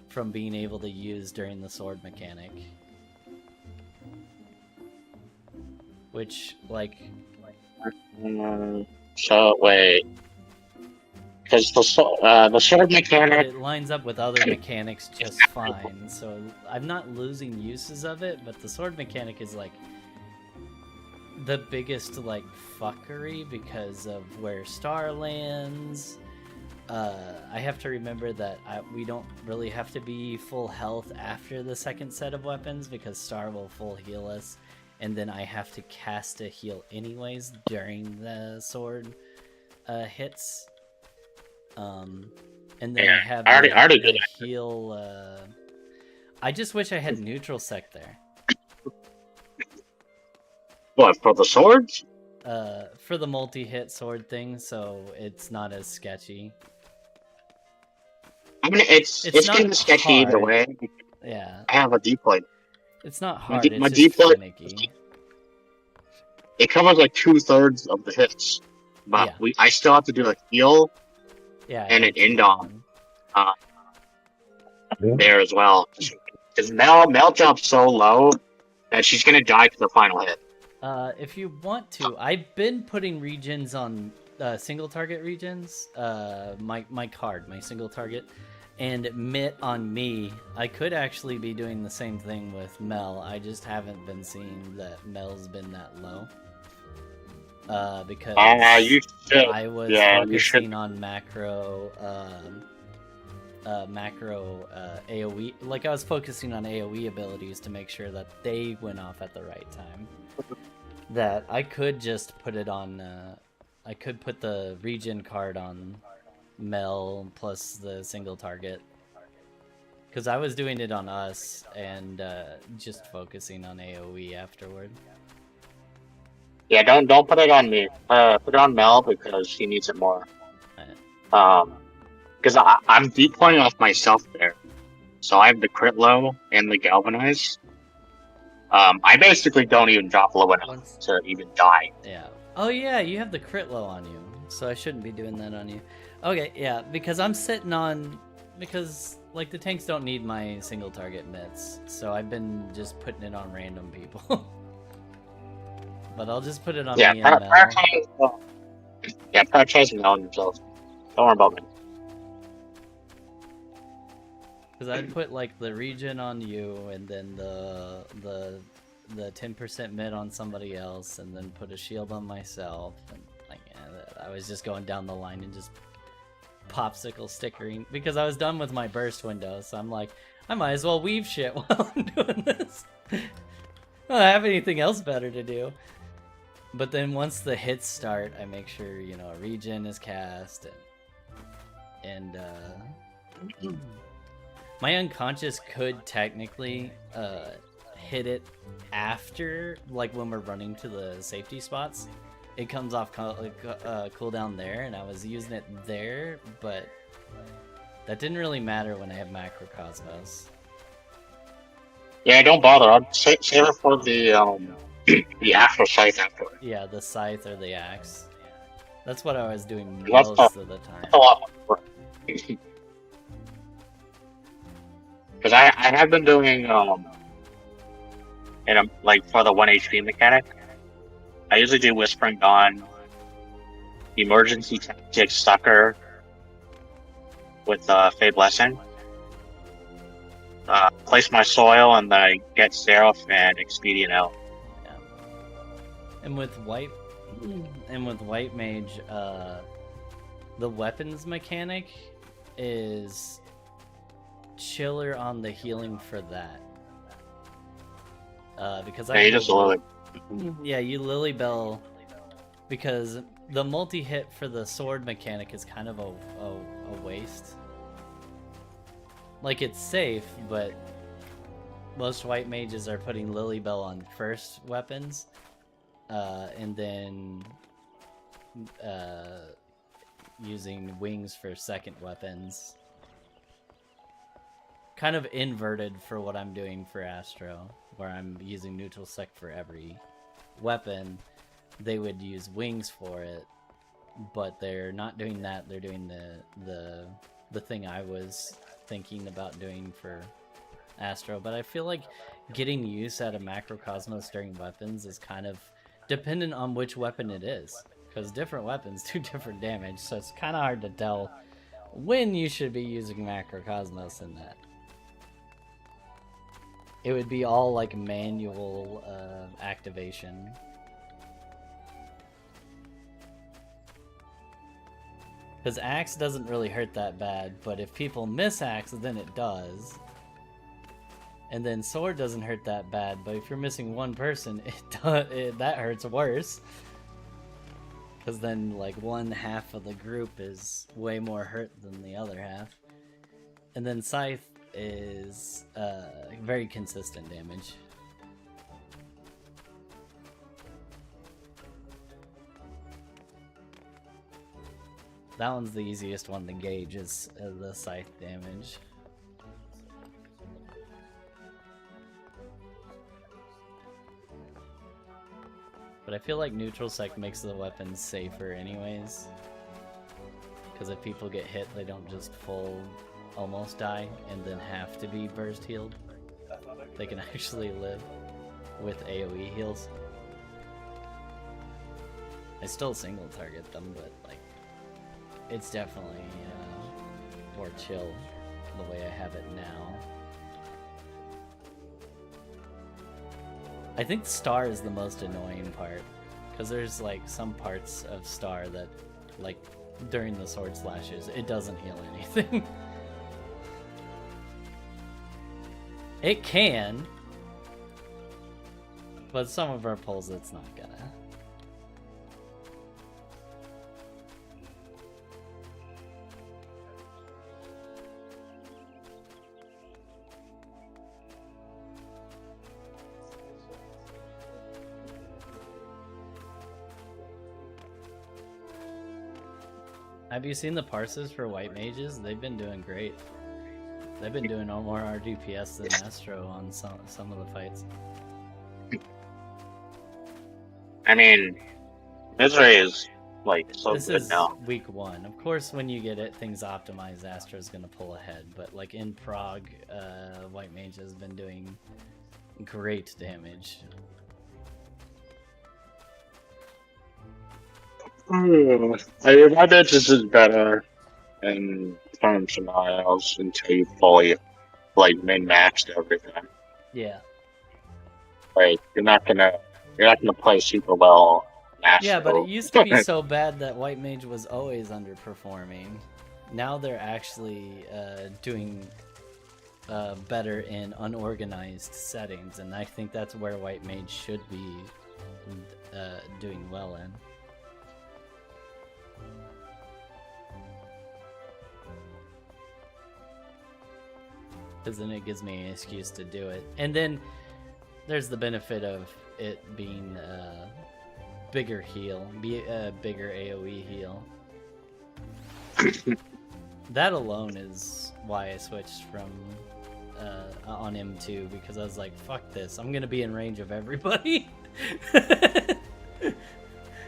from being able to use during the sword mechanic. Which, like... So, wait... Because the sword mechanic... It lines up with other mechanics just fine, so I'm not losing uses of it, but the sword mechanic is, like, the biggest, like, fuckery because of where Star lands. I have to remember that we don't really have to be full health after the second set of weapons because Star will full heal us, and then I have to cast a heal anyways during the sword hits. And then I have the heal. I just wish I had neutral sec there. What, for the swords? For the multi-hit sword thing, so it's not as sketchy. I mean, it's kind of sketchy either way. Yeah. I have a deploy. It's not hard. My it's just deploy, finicky. It covers like 2/3 of the hits, but Yeah. I still have to do a heal. Yeah. And an end on there as well. Because Mel jumps so low that she's gonna die to the final hit. If you want to, I've been putting regions on single target regions. My single target, and Mitt on me. I could actually be doing the same thing with Mel. I just haven't been seeing that Mel's been that low. Because you should. I was focusing on macro AoE. Like, I was focusing on AoE abilities to make sure that they went off at the right time. That I could just put it on. I could put the regen card on Mel plus the single target. Because I was doing it on us and just focusing on AoE afterward. Yeah, don't put it on me. Put it on Mel because he needs it more. Because because I'm depointing off myself there. So I have the crit low and the galvanize. I basically don't even drop low enough to even die. Yeah. Oh yeah, you have the crit low on you, so I shouldn't be doing that on you. Okay, yeah, because I'm sitting on... Because, like, the tanks don't need my single target mitts, so I've been just putting it on random people. But I'll just put it on me and Mel. Prioritize Mel and yourself. Don't worry about me. Because I'd put, like, the regen on you, and then the 10% mid on somebody else, and then put a shield on myself, and, like, yeah, I was just going down the line and just popsicle stickering, because I was done with my burst window, so I'm like, I might as well weave shit while I'm doing this. I don't have anything else better to do. But then once the hits start, I make sure, you know, regen is cast, and my unconscious could technically hit it after, like, when we're running to the safety spots. It comes off cooldown there, and I was using it there, but that didn't really matter when I have Macrocosmos. Yeah, don't bother. I'll save it for the the actual scythe afterwards. Yeah, the scythe or the axe. That's what I was doing most of the time. That's a lot more. Because I have been doing like for the 1 HP mechanic. I usually do Whispering Dawn, Emergency Tactics Sucker with Fade Blessing. Place my soil and then I get Seraph and Expedient out. Yeah. And with White Mage, the weapons mechanic is chiller on the healing for that. Because you just Lily. Yeah, you Lily Bell, because the multi-hit for the sword mechanic is kind of a waste. Like, it's safe, but most white mages are putting Lily Bell on first weapons, and then using wings for second weapons. Kind of inverted for what I'm doing for Astro, where I'm using neutral sec for every weapon. They would use wings for it, but they're not doing that. They're doing the thing I was thinking about doing for Astro. But I feel like getting use out of Macrocosmos during weapons is kind of dependent on which weapon it is, because different weapons do different damage, so it's kind of hard to tell when you should be using Macrocosmos in that. It would be all like manual activation. Because Axe doesn't really hurt that bad, but if people miss Axe, then it does. And then Sword doesn't hurt that bad, but if you're missing one person, that hurts worse. Because then, like, one half of the group is way more hurt than the other half. And then Scythe is very consistent damage. That one's the easiest one to gauge, is the Scythe damage. But I feel like neutral sec makes the weapons safer anyways. Because if people get hit, they don't just full almost die and then have to be burst healed. They can actually live with AoE heals. I still single target them, but like, it's definitely more chill the way I have it now. I think Star is the most annoying part, because there's like some parts of Star that, like, during the sword slashes, it doesn't heal anything. It can, but some of our pulls it's not gonna. Have you seen the parses for white mages? They've been doing great. They've been doing more RDPS than Astro on some of the fights. I mean, Misery is like so This good is now. week 1. Of course, when you get things optimized, Astro's gonna pull ahead. But like in Prague, white mage has been doing great damage. I mean, my bitch is just better in terms of miles until you fully like min-maxed everything. Yeah. Like you're not gonna play super well. Yeah, but it used to be so bad that white mage was always underperforming. Now they're actually doing better in unorganized settings, and I think that's where white mage should be doing well in. Because then it gives me an excuse to do it. And then there's the benefit of it being bigger heal, be a bigger AoE heal. That alone is why I switched from on M2, because I was like, fuck this, I'm gonna be in range of everybody.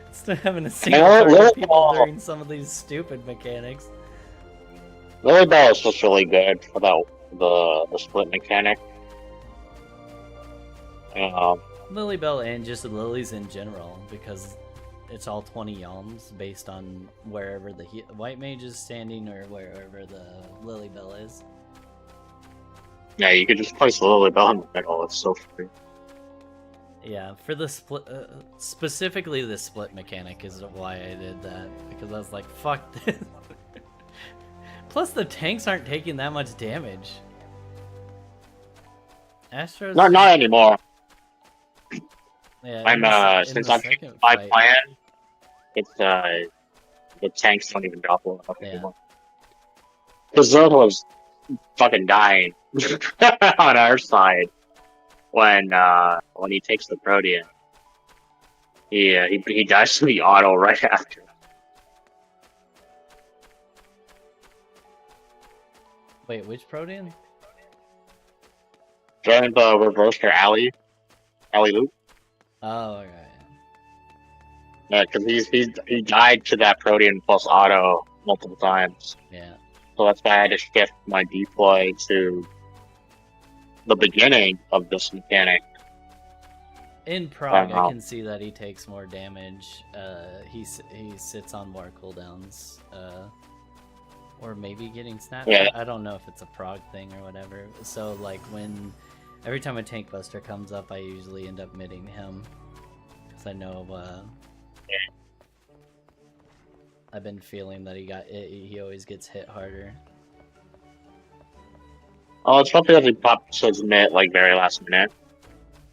Instead of having a single target people during some of these stupid mechanics. Lily Bell is just really good for the split mechanic. Lily Bell and just lilies in general, because it's all 20 yalms based on wherever the white mage is standing or wherever the Lily Bell is. Yeah, you could just place Lily Bell in the middle. It's so free. Yeah, for the split, specifically the split mechanic is why I did that, because I was like, fuck this. Plus, the tanks aren't taking that much damage. Astro's... Not anymore. Yeah, I'm since I'm my plan, it's the tanks don't even drop low enough anymore. Because Zone was fucking dying on our side when he takes the Protean. He dies to the auto right after. Wait, which Protean? During the reverse or alley loop. Oh, okay. Yeah, because he died to that Protean plus auto multiple times. Yeah. So that's why I had to shift my deploy to the beginning of this mechanic. In Prague, I can see that he takes more damage. He sits on more cooldowns. Or maybe getting snapped. Yeah. I don't know if it's a Prague thing or whatever. So like every time a tank buster comes up, I usually end up midding him, because I know I've been feeling that he always gets hit harder. Oh, it's probably because he pops his mid like very last minute.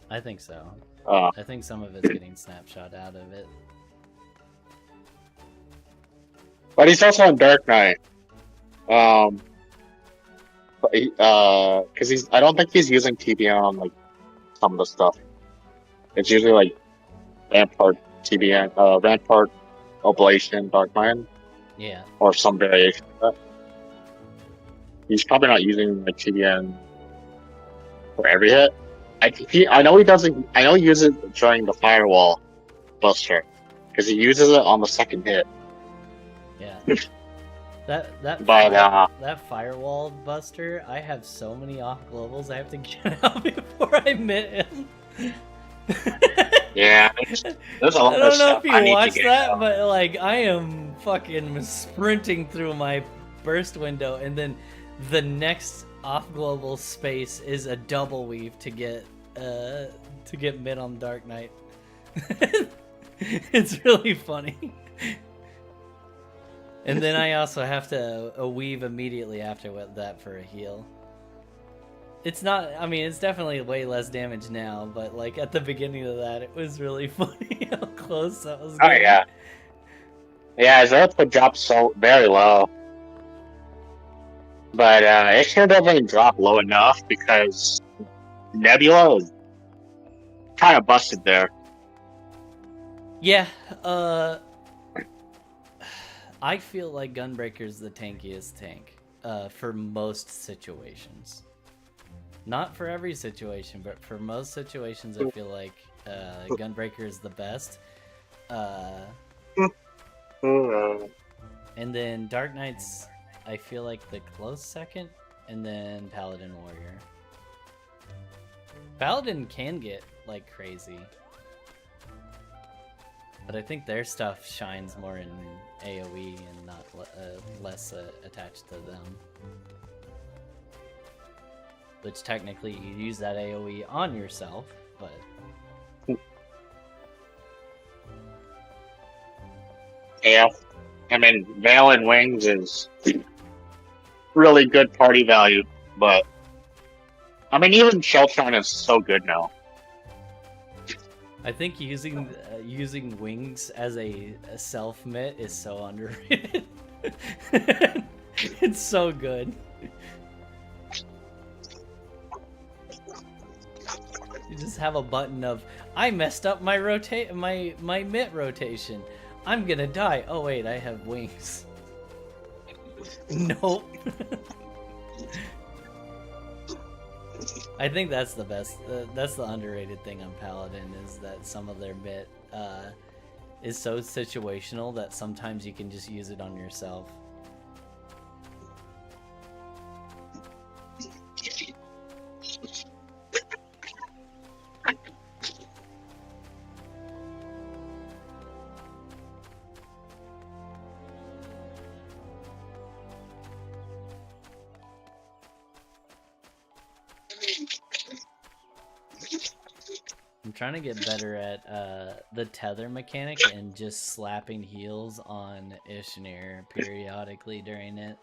I think so. I think some of it's getting snapshot out of it. But he's also on Dark Knight. Because I don't think he's using TBN on like some of the stuff. It's usually like Rampart TBN, Rampart Oblation, Darkmine. Yeah. Or some variation of that. He's probably not using like TBN for every hit. I know he doesn't. I know he uses it during the Firewall Buster, because he uses it on the second hit. Yeah. That Firewall Buster, I have so many off globals I have to get out before I mitt him. Yeah, there's a lot I don't of know stuff if I you need to watched get that, out. but like I am fucking sprinting through my burst window, and then the next off global space is a double weave to get mid on Dark Knight. It's really funny. And then I also have to weave immediately after that for a heal. It's not, I mean, it's definitely way less damage now, but like at the beginning of that, it was really funny how close that was Oh getting. yeah. Yeah, his output drops so very low. But it sure doesn't drop low enough because Nebula is kind of busted there. Yeah, I feel like Gunbreaker's the tankiest tank for most situations. Not for every situation, but for most situations, I feel like Gunbreaker is the best. And then Dark Knight's, I feel like the close second, and then Paladin Warrior. Paladin can get like crazy, but I think their stuff shines more in AoE and not less attached to them. Which technically you use that AoE on yourself, but Yeah. I mean, Veil and Wings is really good party value, but I mean, even Shellshine is so good now. I think using Wings as a self mitt is so underrated. It's so good. You just have a button of I messed up my my mitt rotation. I'm gonna die. Oh wait, I have wings. Nope. I think that's the best. That's the underrated thing on Paladin is that some of their mitt is so situational that sometimes you can just use it on yourself. I'm trying to get better at the tether mechanic and just slapping heals on Ishnir periodically during it.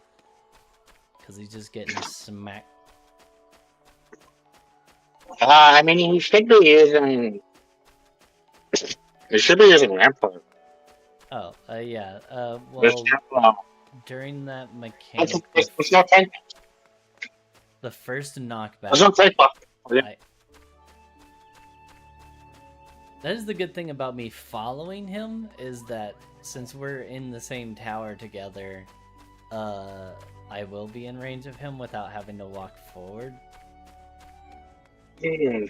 Because he's just getting smacked. I mean, he should be using. He should be using Rampart. Oh, yeah. There's Well, during that mechanic, it's not tank. the first knockback. It's not tank. That is the good thing about me following him, is that since we're in the same tower together, I will be in range of him without having to walk forward. Okay.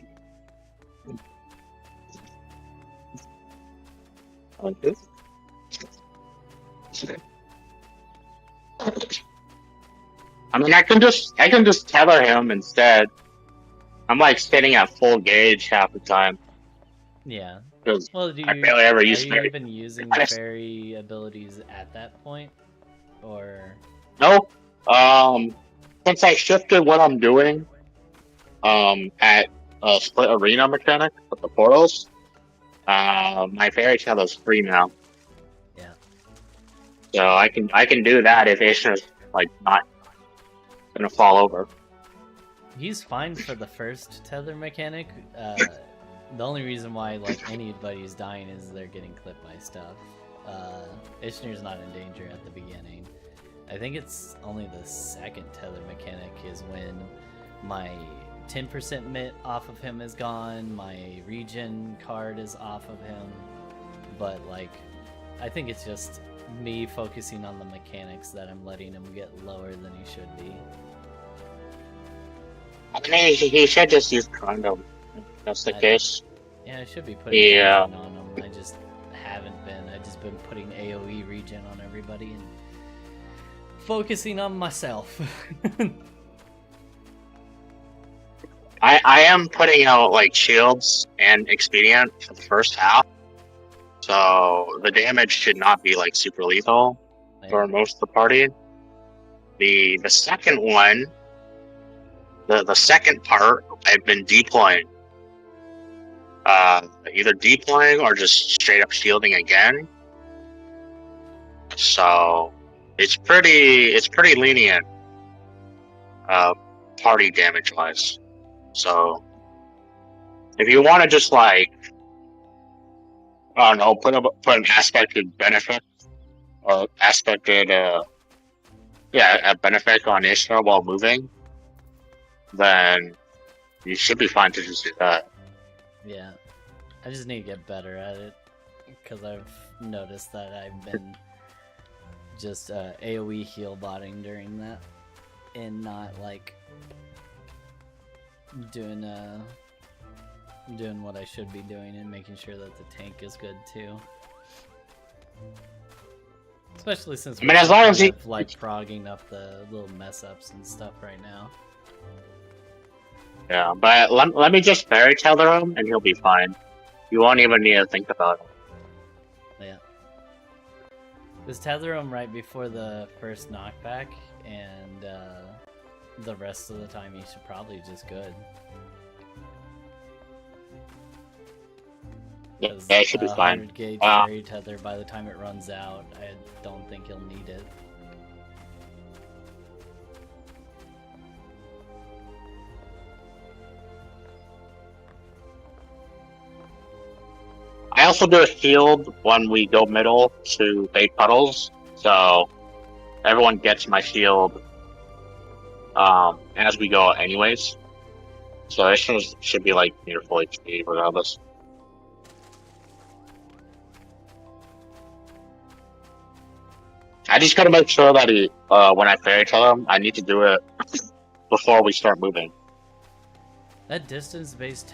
I mean, I can just tether him instead. I'm like sitting at full gauge half the time. Yeah. Because Well, do you, I barely ever use are you fairy. even using fairy abilities at that point? Or... No. Since I shifted what I'm doing, at split arena mechanic with the portals, my fairy shadow's free now. Yeah. So I can do that if Isha's like not gonna fall over. He's fine for the first tether mechanic. The only reason why like anybody's dying is they're getting clipped by stuff. Ishnir's not in danger at the beginning. I think it's only the second tether mechanic is when my 10% mitt off of him is gone, my regen card is off of him, but like I think it's just me focusing on the mechanics that I'm letting him get lower than he should be. I mean, he should just use condom. If that's the case. Yeah, I should be putting regen on him. I just haven't been. I've just been putting AoE regen on everybody and focusing on myself. I am putting out like shields and expedient for the first half, so the damage should not be like super lethal for most of the party. The second one, the second part, I've been deploying. Either deploying or just straight up shielding again. So it's pretty lenient, party damage wise. So if you want to just like, I don't know, put an aspected benefit or aspected, a benefit on Ishtar while moving, then you should be fine to just do that. Yeah, I just need to get better at it because I've noticed that I've been just AoE heal botting during that, and not like doing what I should be doing and making sure that the tank is good too. Especially since I mean, as long as he like progging up the little mess ups and stuff right now. Yeah, but let me just fairy tether him and he'll be fine. You won't even need to think about it. Yeah. Just tether him right before the first knockback, and the rest of the time he should probably just good. Yeah, it should be fine. 100 gauge fairy tether, by the time it runs out, I don't think he'll need it. I also do a shield when we go middle to bait puddles, so everyone gets my shield as we go anyways. So this should be like near full HP regardless. I just gotta make sure that he, when I fairy tell him, I need to do it before we start moving. That distance-based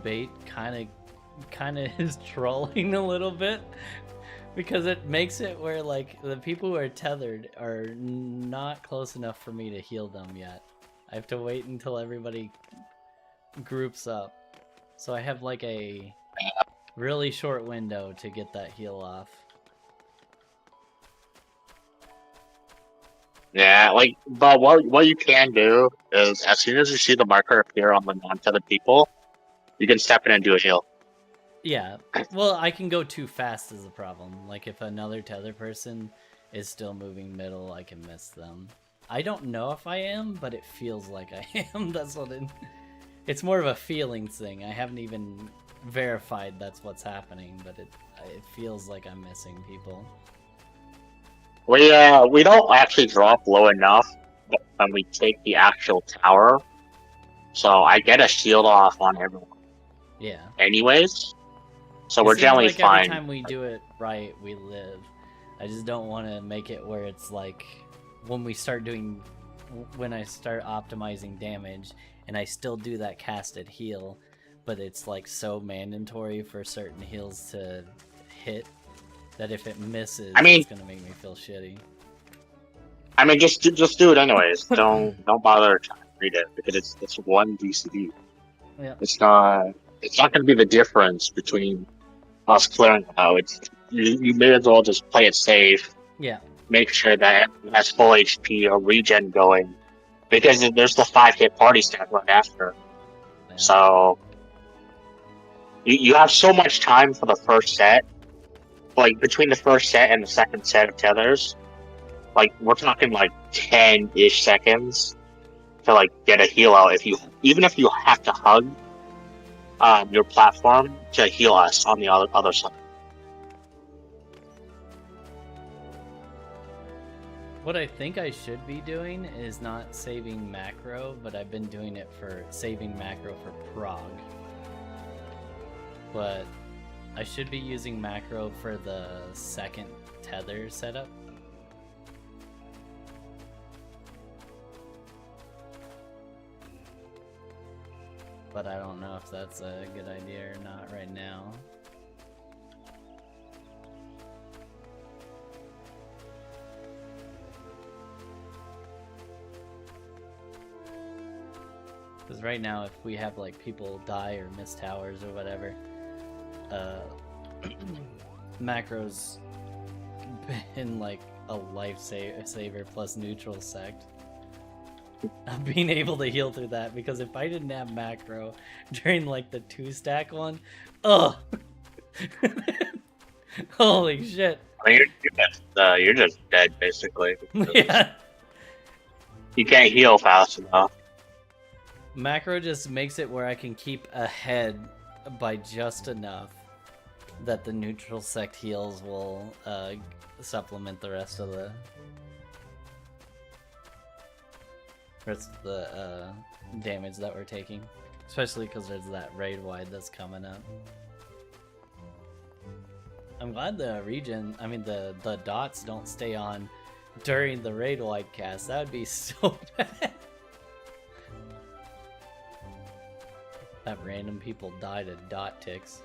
bait kind of is trolling a little bit, because it makes it where like the people who are tethered are not close enough for me to heal them yet. I have to wait until everybody groups up, so I have like a really short window to get that heal off. Yeah, like, but what you can do is, as soon as you see the marker appear on the non-tethered people, you can step in and do a heal. Yeah, well, I can go too fast is the problem. Like, if another tether person is still moving middle, I can miss them. I don't know if I am, but it feels like I am. That's what it's more of a feelings thing. I haven't even verified that's what's happening, but it feels like I'm missing people. We don't actually drop low enough when we take the actual tower, so I get a shield off on everyone. Yeah. Anyways, so It we're seems generally like fine. every time we do it right, we live. I just don't want to make it where it's like when I start optimizing damage and I still do that casted heal, but it's like so mandatory for certain heals to hit that if it misses, it's gonna make me feel shitty. I mean, just do it anyways. don't bother trying to read it, because it's one DCD. Yeah. It's not gonna be the difference between us clearing it out. You may as well just play it safe. Yeah. Make sure that it has full HP or regen going, because there's the 5-hit party stack right after. Yeah. So you have so much time for the first set. Like, between the first set and the second set of tethers, like, we're talking like 10-ish seconds to like get a heal out. Even if you have to hug your platform to heal us on the other side. What I think I should be doing is not saving macro, but I've been doing it for saving macro for prog. But I should be using macro for the second tether setup. But I don't know if that's a good idea or not right now. Because right now, if we have like people die or miss towers or whatever, macro's been like a lifesaver plus neutral sect. I'm being able to heal through that, because if I didn't have macro during like the 2-stack one, ugh. Holy shit. I mean, you're just dead basically. Yeah. You can't heal fast enough. Macro just makes it where I can keep ahead by just enough that the neutral sect heals will supplement the rest of the damage that we're taking. Especially because there's that raid wide that's coming up. I'm glad the region, I mean the dots don't stay on during the raid wide cast. That would be so bad. That random people died of dot ticks.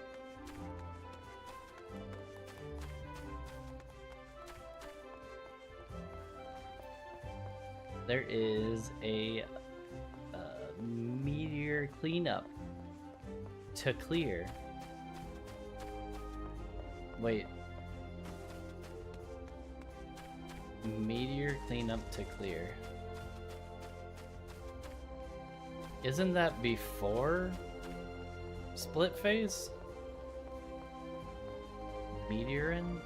There is a meteor cleanup to clear. Wait. Meteor cleanup to clear. Isn't that before split phase? Meteorin?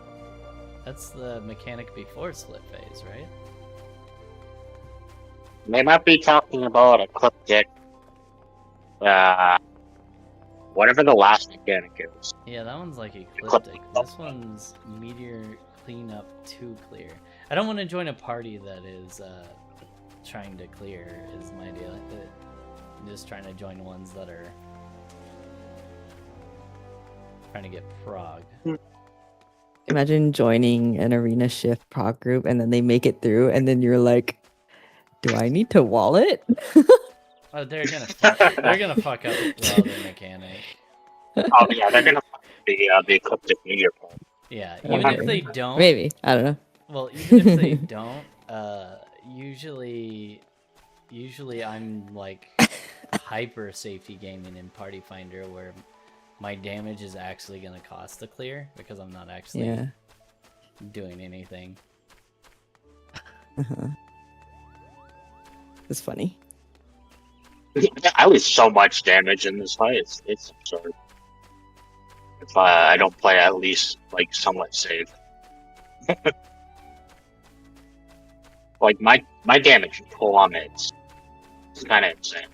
That's the mechanic before split phase, right? They might be talking about Ecliptic. Whatever the last mechanic is. Yeah, that one's like ecliptic. This one's meteor cleanup to clear. I don't want to join a party that is trying to clear, is my deal. I'm just trying to join ones that are trying to get prog. Imagine joining an arena shift prog group and then they make it through and then you're like, do I need to wallet? Oh, they're gonna fuck up the other mechanic. Oh yeah, they're gonna fuck the Ecliptic meteor part. Yeah, even if they don't. Maybe, I don't know. Well, even if they don't, usually I'm like hyper safety gaming in Party Finder where my damage is actually gonna cost the clear because I'm not actually doing anything. It's funny. I lose so much damage in this fight. It's absurd. If I don't play at least like somewhat safe. Like my damage plummets. It's kind of insane.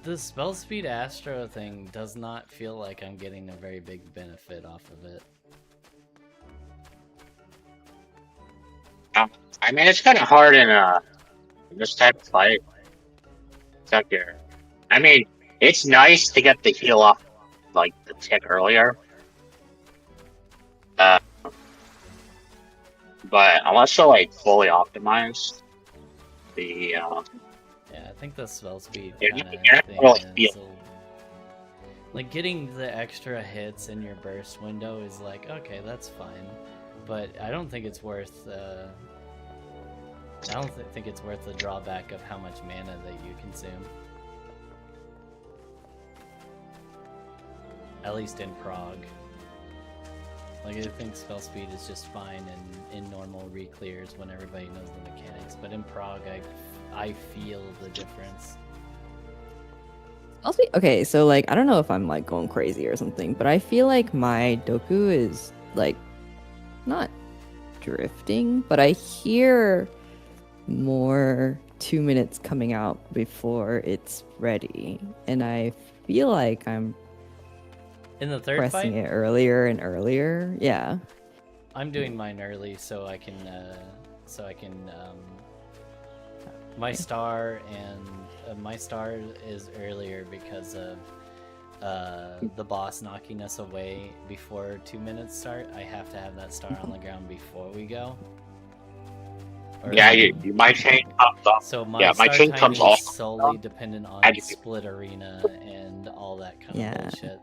The spell speed Astro thing does not feel like I'm getting a very big benefit off of it. I mean, it's kind of hard in this type of fight. I mean, it's nice to get the heal off like the tick earlier. But unless you're like fully optimized, the Yeah, I think the spell speed Yeah, kind of you can't really thing is feel- like getting the extra hits in your burst window is like, okay, that's fine, but I don't think it's worth think it's worth the drawback of how much mana that you consume. At least in prog. Like, I think spell speed is just fine in normal re-clears when everybody knows the mechanics, but in prog I feel the difference. Okay, so like I don't know if I'm like going crazy or something, but I feel like my Doku is like not drifting, but I hear more 2 minutes coming out before it's ready, and I feel like I'm In the third pressing fight, it earlier and earlier. Yeah. I'm doing mine early so I can my star is earlier because of the boss knocking us away before 2 minutes start. I have to have that star on the ground before we go. yeah, my chain comes off. So my my star chain timing comes is off. solely dependent on And- split arena and all that kind Yeah. of bullshit.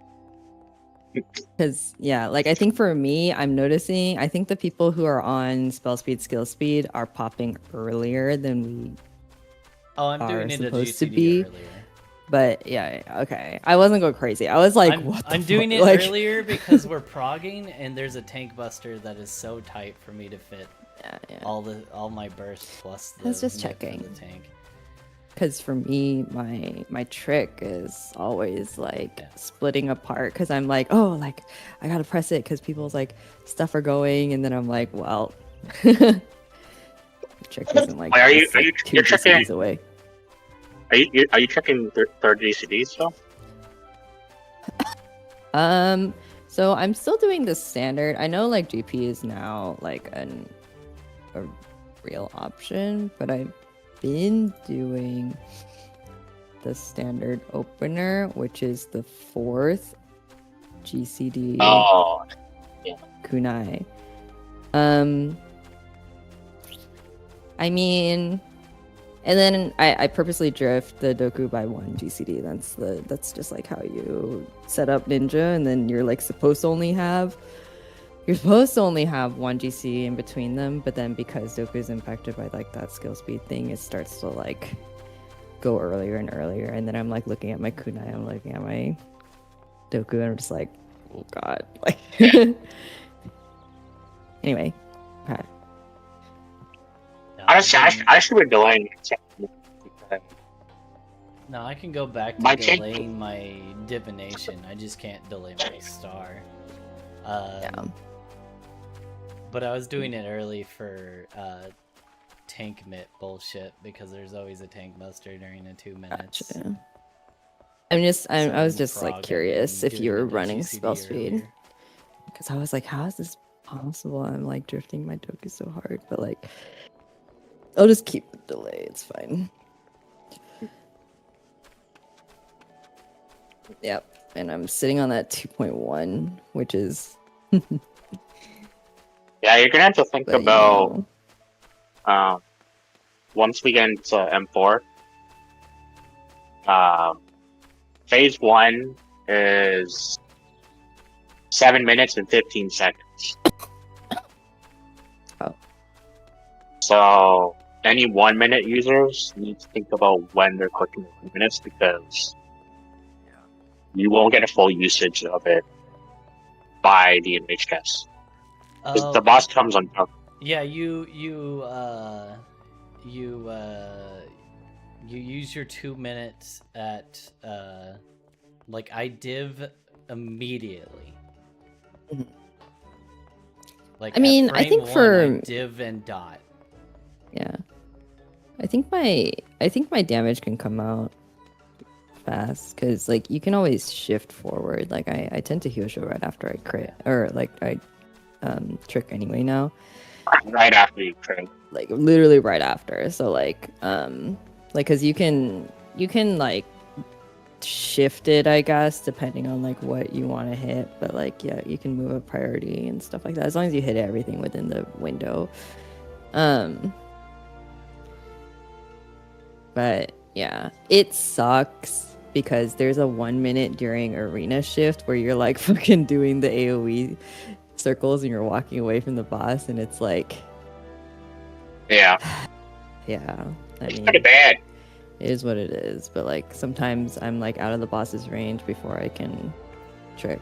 Because, yeah, like I think for me, I'm noticing, I think the people who are on spell speed, skill speed are popping earlier than we. Oh, I'm doing are it a supposed to GCD be. earlier. But yeah, okay. I wasn't going crazy. I was like, what the I'm doing fuck? it Like, earlier because we're progging and there's a tank buster that is so tight for me to fit yeah. all my bursts plus the I was just mid for checking. the tank. Because for me, my trick is always like Yeah. splitting apart. Because I'm like, oh, like I gotta press it because people's like stuff are going, and then I'm like, well, the trick isn't like Wait, are you- just, are like, you- 2 you're checking- DCs away. Are you checking third DCD still? So I'm still doing the standard. I know like GP is now like real option, but I've been doing the standard opener, which is the 4th GCD Oh, yeah. kunai. I mean, and then I purposely drift the Doku by 1 GCD. That's just like how you set up Ninja, and then you're supposed to only have 1 GC in between them, but then because Doku is impacted by that skill speed thing, it starts to go earlier and earlier, and then I'm looking at my kunai, I'm looking at my Doku, and I'm just like, oh god. Anyway, okay. Honestly, I should be delaying it. No, I can go back to My take- delaying my divination. I just can't delay my star. Yeah. But I was doing it early for tank mitt bullshit because there's always a tank muster during the 2 minutes. Gotcha. I was just Frog curious and if you doing were the running GCD spell speed, earlier. because I was like, how is this possible? I'm drifting my Doku so hard, but I'll just keep the delay. It's fine. Yep, and I'm sitting on that 2.1, which is. Yeah, you're gonna have to think But, about once we get into M4. Phase 1 is 7 minutes and 15 seconds. Oh. So any 1 minute users need to think about when they're clicking the 2 minutes, because you won't get a full usage of it by the enraged cast. The boss comes on top. Yeah, you use your 2 minutes at I div immediately. Mhm. Like I mean, at I think frame 1, for- I div and dot. Yeah, I think my damage can come out fast, because you can always shift forward. I tend to heal show right after I crit, or I trick anyway now. Right after you crit. Literally right after. So because you can shift it, I guess, depending on what you want to hit, but yeah, you can move a priority and stuff like that, as long as you hit everything within the window. But yeah, it sucks because there's a 1 minute during arena shift where you're fucking doing the AoE circles and you're walking away from the boss, and it's Yeah. yeah, I It's mean, pretty bad. it is what it is, but sometimes I'm out of the boss's range before I can trick.